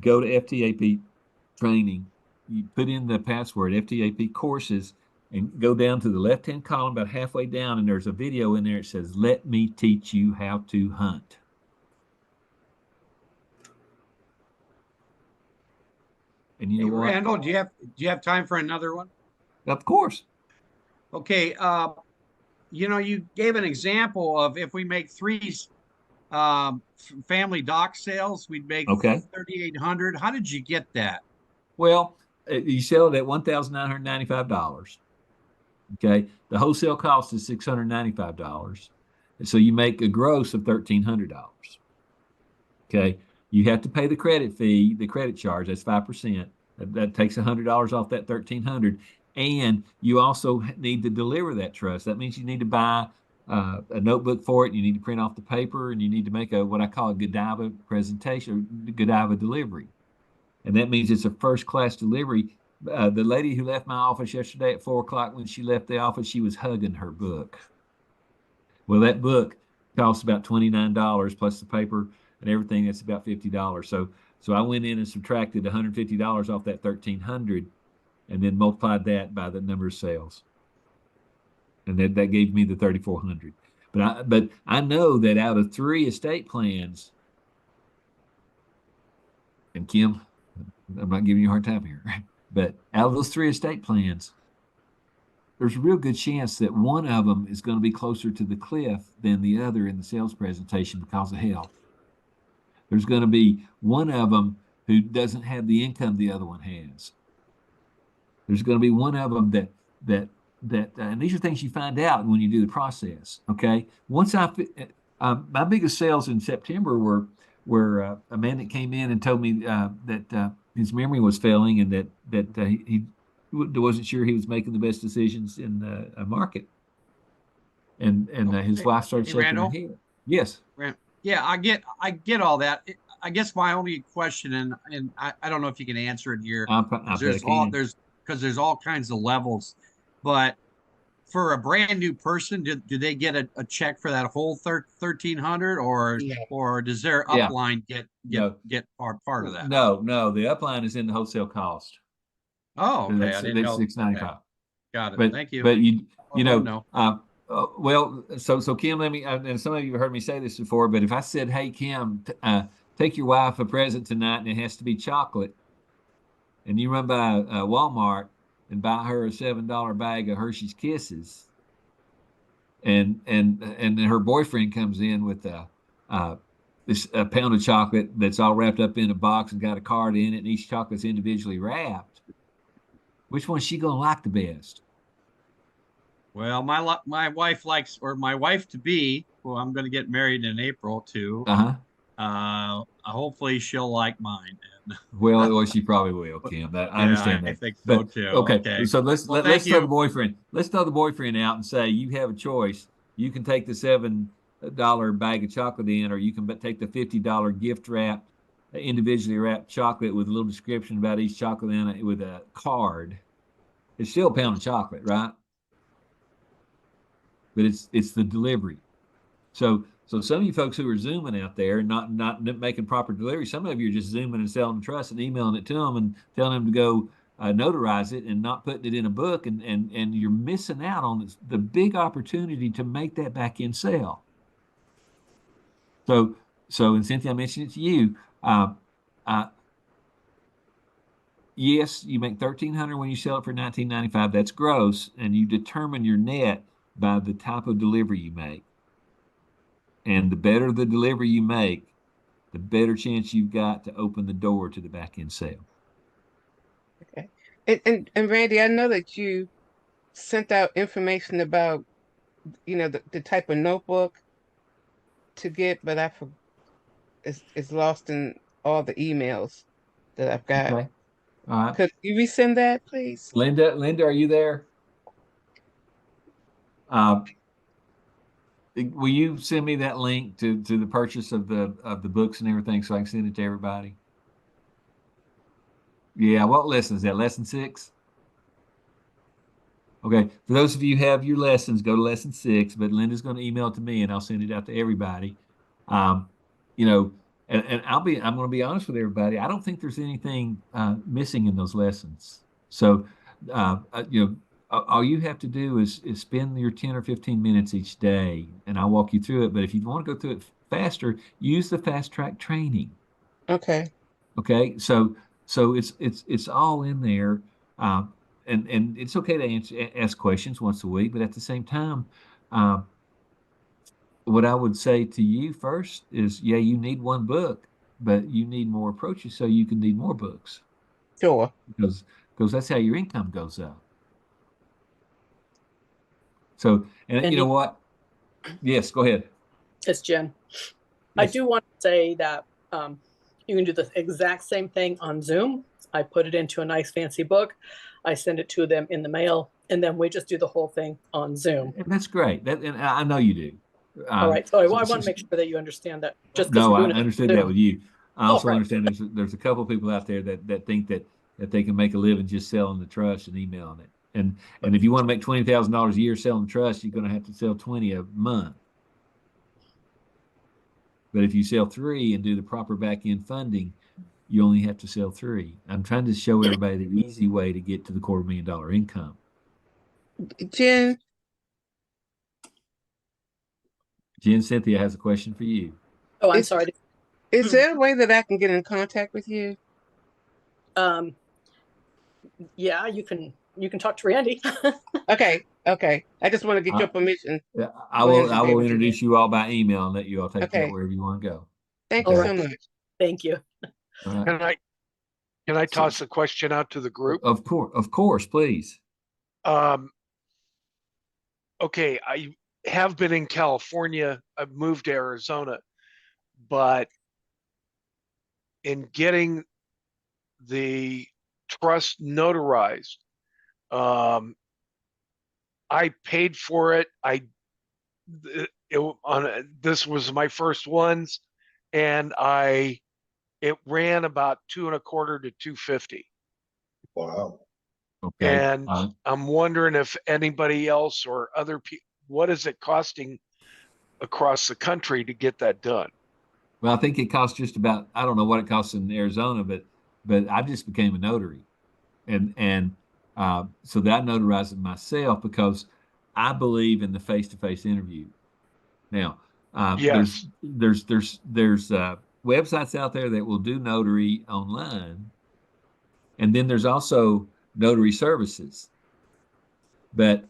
go to FTAP training, you put in the password FTAP courses and go down to the left-hand column about halfway down, and there's a video in there. It says, "Let me teach you how to hunt." And you Hey, know what? Randall, do you have time for another one? Of course. Okay, you gave an example of if we make three family doc sales, we'd make Okay. 3,800. How did you get that? Well, you sell it at $1,995. Okay. The wholesale cost is $695. And so you make a gross of $1,300. Okay. You have to pay the credit fee, the credit charge. That's 5%. That takes $100 off that 1,300. And you also need to deliver that trust. That means you need to buy a notebook for it. You need to print off the paper, and you need to make what I call a Godiva presentation, or Godiva delivery. And that means it's a first class delivery. The lady who left my office yesterday at 4 o'clock, when she left the office, she was hugging her book. Well, that book costs about $29 plus the paper and everything. That's about $50. So I went in and subtracted $150 off that 1,300, and then multiplied that by the number of sales, and that gave me the 3,400. But I know that out of 3 estate plans, and Kim, I'm not giving you a hard time here, but out of those 3 estate plans, there's a real good chance that one of them is going to be closer to the cliff than the other in the sales presentation because of health. There's going to be one of them who doesn't have the income the other one has. There's going to be one of them and these are things you find out when you do the process. Okay. Once my biggest sales in September were a man that came in and told me that his memory was failing, and that he wasn't sure he was making the best decisions in the market. And his wife started shaking her Randall? head. Yes. Yeah, I get all that. I guess my only question, and I don't know if you can answer it here, I there's bet I can. there's all kinds of levels, but for a brand new person, do they get a check for that whole 1,300, or does their Yeah. upline No. get part of that? No, the upline is in the wholesale cost. Oh, okay. That's I didn't know. $695. Okay. Got it. But Thank you. but you Oh, know, no. well, so Kim, let me, and some of you have heard me say this before, but if I said, "Hey Kim, take your wife a present tonight, and it has to be chocolate," and you run by Walmart and buy her a $7 bag of Hershey's Kisses, and then her boyfriend comes in with a pound of chocolate that's all wrapped up in a box and got a card in it, and each chocolate's individually wrapped, which one's she gonna like the best? Well, my wife likes, or my wife to be, who I'm going to get married in April to. Hopefully she'll like mine. Well, she probably will, Kim. I understand I that. think so But too. okay, so let's Well, let's thank throw you. the boyfriend. Let's throw the boyfriend out and say you have a choice. You can take the $7 bag of chocolate in, or you can take the $50 gift wrapped, individually wrapped chocolate with a little description about each chocolate in it with a card. It's still a pound of chocolate, right? But it's the delivery. So some of you folks who are Zooming out there and not making proper delivery, some of you are just Zooming and selling trust and emailing it to them and telling them to go notarize it and not putting it in a book, and you're missing out on the big opportunity to make that back end sale. So and Cynthia, I mentioned it to you. Yes, you make $1,300 when you sell it for $1,995. That's gross, and you determine your net by the type of delivery you make. And the better the delivery you make, the better chance you've got to open the door to the back end sale. Okay. And Randy, I know that you sent out information about, the type of notebook to get, but it's lost in all the emails that I've got. Okay. All right. Could you resend that, please? Linda, are you there? Will you send me that link to the purchase of the books and everything so I can send it to everybody? Yeah, what lesson is that? Lesson 6? Okay. For those of you who have your lessons, go to lesson 6, but Linda's going to email it to me and I'll send it out to everybody. Um, you know, and I'm going to be honest with everybody. I don't think there's anything missing in those lessons. So, all you have to do is spend your 10 or 15 minutes each day, and I'll walk you through it. But if you want to go through it faster, use the fast track training. Okay. Okay, so it's all in there, and it's okay to ask questions once a week, but at the same time, uh, what I would say to you first is, yeah, you need one book, but you need more approaches so you can need more books Sure. because that's how your income goes up. So, and And you know what? Yes, go ahead. it's Jen. I Yes. do want to say that you can do the exact same thing on Zoom. I put it into a nice fancy book. I send it to them in the mail, and then we just do the whole thing on Zoom. And that's great. And I know you do. All right. So I want to make sure that you understand that just because No, we're I doing it on understood that Zoom. with you. I also right. understand there's a couple of people out there that think that they can make a living just selling the trust and emailing it. And if you want to make $20,000 a year selling the trust, you're going to have to sell 20 a month. But if you sell 3 and do the proper back end funding, you only have to sell 3. I'm trying to show everybody the easy way to get to the $250,000 income. Jen, Jen Cynthia has a question for you. Oh, I'm Is- sorry. is there a way that I can get in contact with you? Yeah, you can talk to Randy. Okay. I just want to get your permission. Yeah, I will introduce you all by email and let you all take Okay. that wherever you want to go. Thank All you right. so much. Thank you. All right. Can I toss a question out to the group? Of course, please. Okay, I have been in California. I've moved to Arizona, but in getting the trust notarized, I paid for it. This was my first ones, and it ran about $225 to $250. Wow. Okay. And I'm wondering if anybody else or other people, what is it costing across the country to get that done? Well, I think it costs just about, I don't know what it costs in Arizona, but I just became a notary. And so that I notarize it myself because I believe in the face-to-face interview. Now, Yes. there's websites out there that will do notary online, and then there's also notary services. But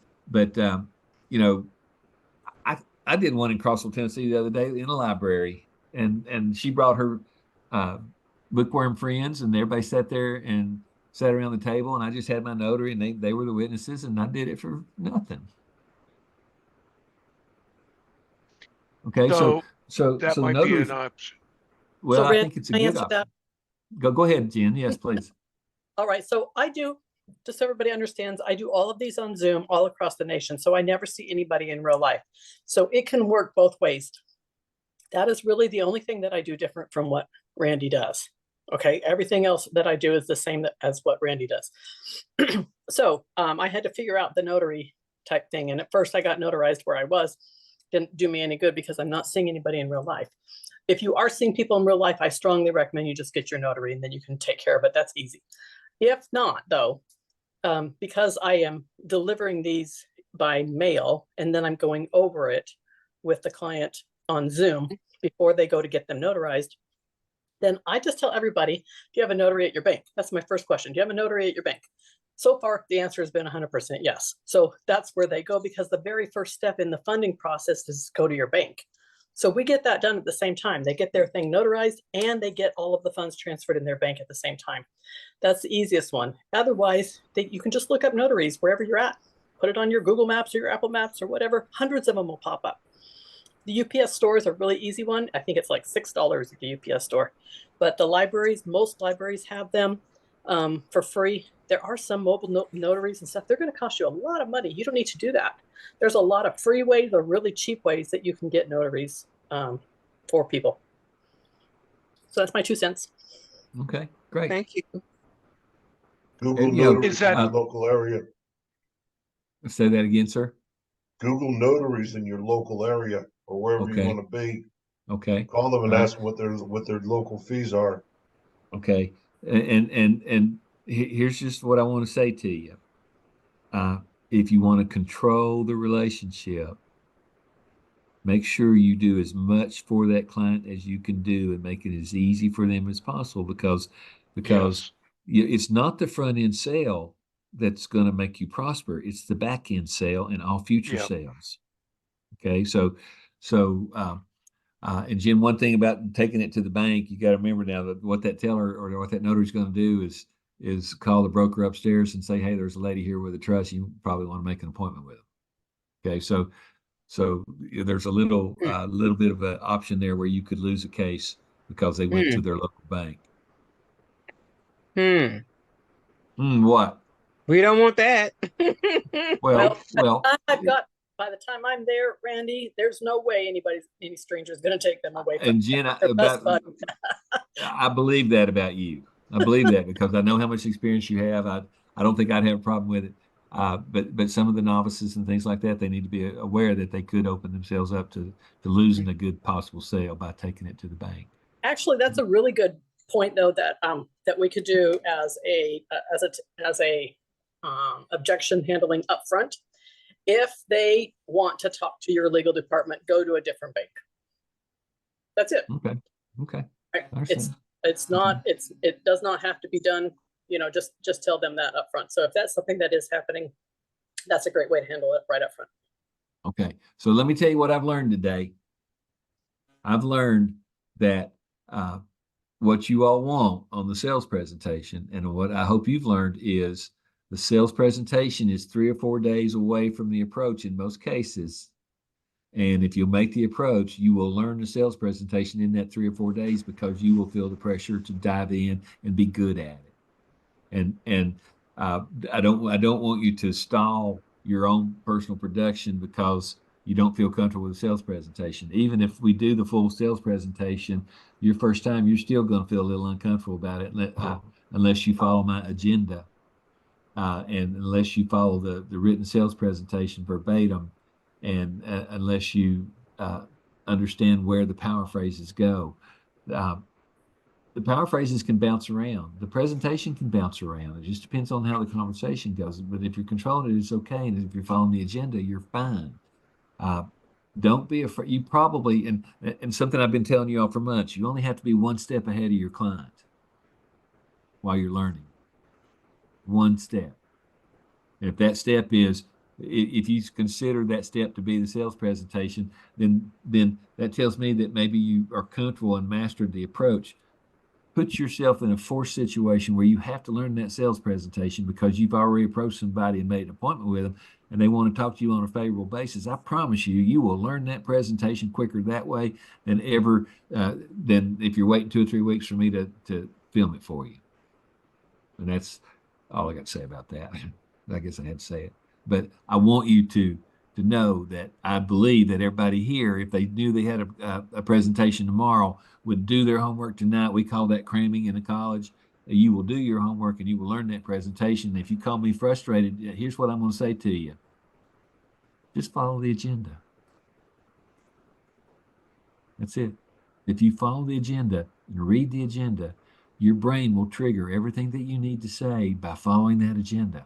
you know, I did one in Crossville, Tennessee the other day in a library, and she brought her bookworm friends, and everybody sat there and sat around the table, and I just had my notary, and they were the witnesses, and I did it for nothing. Okay, so that the might be notary, an option. well, So, I Red, think it's a can I good answer option. that? Go ahead, Jen. Yes, please. All right. So I do, just so everybody understands, I do all of these on Zoom all across the nation. So I never see anybody in real life. So it can work both ways. That is really the only thing that I do different from what Randy does. Okay. Everything else that I do is the same as what Randy does. So I had to figure out the notary type thing. And at first I got notarized where I was. Didn't do me any good because I'm not seeing anybody in real life. If you are seeing people in real life, I strongly recommend you just get your notary and then you can take care of it. That's easy. If not, though, because I am delivering these by mail and then I'm going over it with the client on Zoom before they go to get them notarized, then I just tell everybody, do you have a notary at your bank? That's my first question. Do you have a notary at your bank? So far, the answer has been 100% yes. So that's where they go because the very first step in the funding process is go to your bank. So we get that done at the same time. They get their thing notarized and they get all of the funds transferred in their bank at the same time. That's the easiest one. Otherwise, you can just look up notaries wherever you're at. Put it on your Google Maps or your Apple Maps or whatever. Hundreds of them will pop up. The UPS store is a really easy one. I think it's like $6 at the UPS store. But the libraries, most libraries have them for free. There are some mobile notaries and stuff. They're going to cost you a lot of money. You don't need to do that. There's a lot of free ways or really cheap ways that you can get notaries for people. So that's my 2 cents. Okay, great. Thank you. Google And, you know, Notary is that- in your local area. Say that again, sir. Google notaries in your local area or wherever you Okay. want to be. Okay. Call them and All right. ask them what their local fees are. Okay. And here's just what I want to say to you. If you want to control the relationship, make sure you do as much for that client as you can do and make it as easy for them as possible because Yes. it's not the front end sale that's going to make you prosper. It's the back end sale and all future Yep. sales. Okay. And Jim, one thing about taking it to the bank, you got to remember now that what that teller or what that notary is going to do is call the broker upstairs and say, "Hey, there's a lady here with a trust. You probably want to make an appointment with them." Okay, so there's a little bit of an option there where you could lose a case because they went to their local bank. What? We don't want that. Well, By the time I'm there, Randy, there's no way any stranger is going to take them away from and Jen, their best buddy. I believe that about you. I believe that because I know how much experience you have. I don't think I'd have a problem with it. But some of the novices and things like that, they need to be aware that they could open themselves up to losing a good possible sale by taking it to the bank. Actually, that's a really good point, though, that we could do as a objection handling up front. If they want to talk to your legal department, go to a different bank. That's it. Okay. Right? It does not have to be done. Just tell them that up front. So if that's something that is happening, that's a great way to handle it right up front. Okay. So let me tell you what I've learned today. I've learned that what you all want on the sales presentation, and what I hope you've learned is the sales presentation is 3 or 4 days away from the approach in most cases. And if you'll make the approach, you will learn the sales presentation in that 3 or 4 days because you will feel the pressure to dive in and be good at it. And I don't want you to stall your own personal production because you don't feel comfortable with the sales presentation. Even if we do the full sales presentation, your first time, you're still going to feel a little uncomfortable about it unless you follow my agenda. And unless you follow the written sales presentation verbatim, and unless you understand where the power phrases go. The power phrases can bounce around. The presentation can bounce around. It just depends on how the conversation goes. But if you're controlling it, it's okay. And if you're following the agenda, you're fine. Don't be afraid. You probably, and something I've been telling you all for months, you only have to be one step ahead of your client while you're learning. One step. And if that step is, if you consider that step to be the sales presentation, then that tells me that maybe you are comfortable and mastered the approach. Put yourself in a forced situation where you have to learn that sales presentation because you've already approached somebody and made an appointment with them and they want to talk to you on a favorable basis. I promise you will learn that presentation quicker that way than if you're waiting 2 or 3 weeks for me to film it for you. And that's all I got to say about that. I guess I had to say it. But I want you to know that I believe that everybody here, if they knew they had a presentation tomorrow, would do their homework tonight. We call that cramming in a college. You will do your homework and you will learn that presentation. If you call me frustrated, here's what I'm going to say to you. Just follow the agenda. That's it. If you follow the agenda and read the agenda, your brain will trigger everything that you need to say by following that agenda.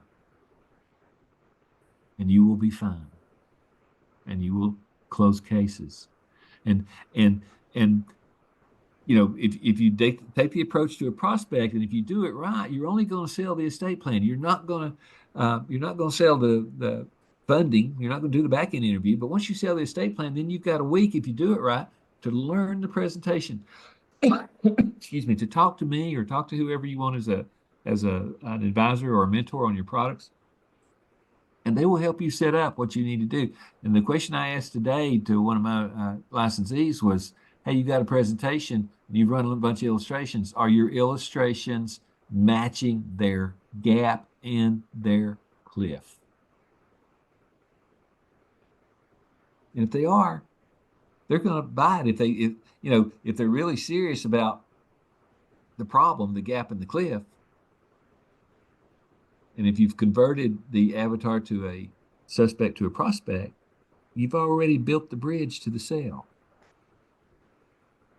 And you will be fine. And you will close cases. And if you take the approach to a prospect, and if you do it right, you're only going to sell the estate plan. You're not going to sell the funding. You're not going to do the back end interview. But once you sell the estate plan, then you've got a week, if you do it right, to learn the presentation. Excuse me, to talk to me or talk to whoever you want as an advisor or a mentor on your products. And they will help you set up what you need to do. And the question I asked today to one of my licensees was, hey, you got a presentation, you've run a bunch of illustrations. Are your illustrations matching their gap in their cliff? And if they are, they're going to buy it. If they're really serious about the problem, the gap in the cliff, and if you've converted the avatar to suspect to a prospect, you've already built the bridge to the sale.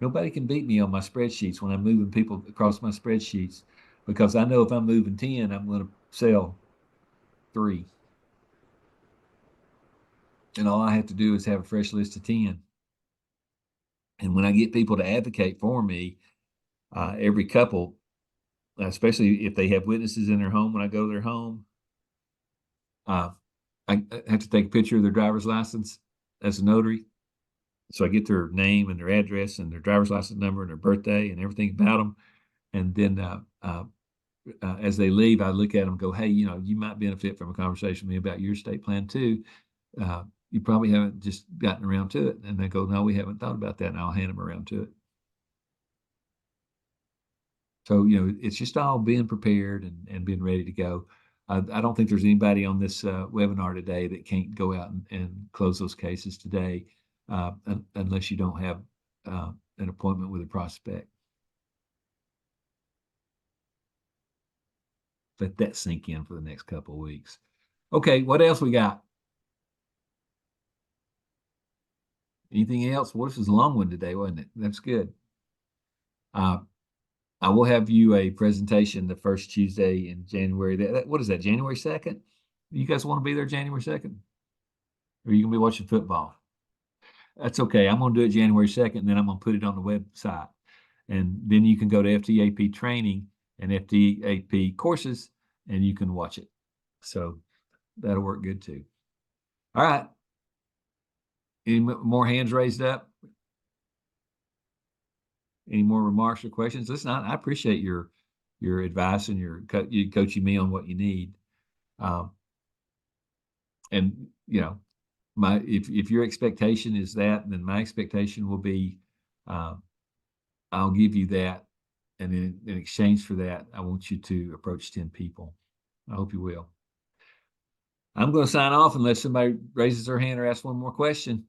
Nobody can beat me on my spreadsheets when I'm moving people across my spreadsheets, because I know if I'm moving 10, I'm going to sell 3. And all I have to do is have a fresh list of 10. And when I get people to advocate for me, every couple, especially if they have witnesses in their home, when I go to their home, I have to take a picture of their driver's license as a notary. So I get their name and their address and their driver's license number and their birthday and everything about them. And then as they leave, I look at them and go, hey, you know, you might benefit from a conversation with me about your estate plan too. You probably haven't just gotten around to it. And they go, no, we haven't thought about that. And I'll hand them around to it. So, you know, it's just all being prepared and being ready to go. I don't think there's anybody on this webinar today that can't go out and close those cases today, unless you don't have an appointment with a prospect. Let that sink in for the next couple of weeks. Okay, what else we got? Anything else? Well, this was a long one today, wasn't it? That's good. I will have you a presentation the first Tuesday in January. What is that, January 2nd? You guys want to be there January 2nd? Or are you going to be watching football? That's okay. I'm going to do it January 2nd, and then I'm going to put it on the website. And then you can go to FTAP training and FTAP courses, and you can watch it. So that'll work good too. All right. Any more hands raised up? Any more remarks or questions? Listen, I appreciate your advice and you coaching me on what you need. And you know, if your expectation is that, then my expectation will be, I'll give you that, and in exchange for that, I want you to approach 10 people. I hope you will. I'm going to sign off unless somebody raises their hand or asks one more question.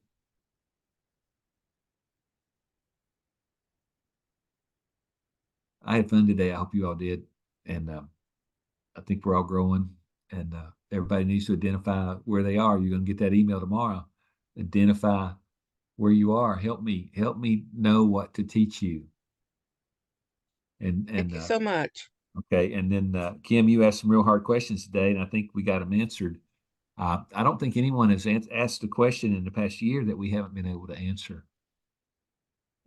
I had fun today. I hope you all did. And I think we're all growing, and everybody needs to identify where they are. You're going to get that email tomorrow. Identify where you are. Help me know what to teach you. And Thank you so much. Okay. And then Kim, you asked some real hard questions today, and I think we got them answered. I don't think anyone has asked a question in the past year that we haven't been able to answer.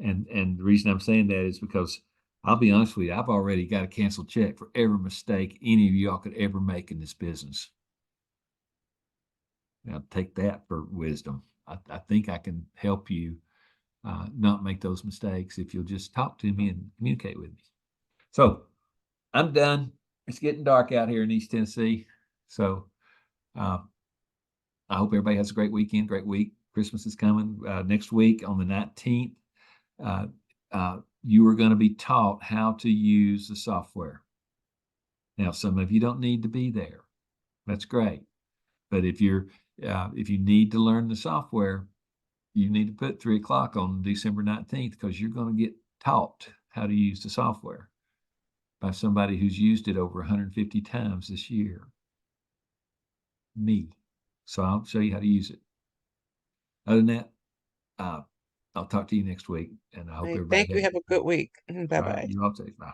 And the reason I'm saying that is because I'll be honest with you, I've already got a canceled check for every mistake any of y'all could ever make in this business. Now take that for wisdom. I think I can help you not make those mistakes if you'll just talk to me and communicate with me. So I'm done. It's getting dark out here in East Tennessee. So I hope everybody has a great weekend, great week. Christmas is coming next week on the 19th. You are going to be taught how to use the software. Now, some of you don't need to be there. That's great. But if you need to learn the software, you need to put 3 o'clock on December 19th, because you're going to get taught how to use the software by somebody who's used it over 150 times this year. Me. So I'll show you how to use it. Other than that, I'll talk to you next week, and I hope everybody. Thank you. Have a good week. Bye-bye. Right, you all safe. Bye.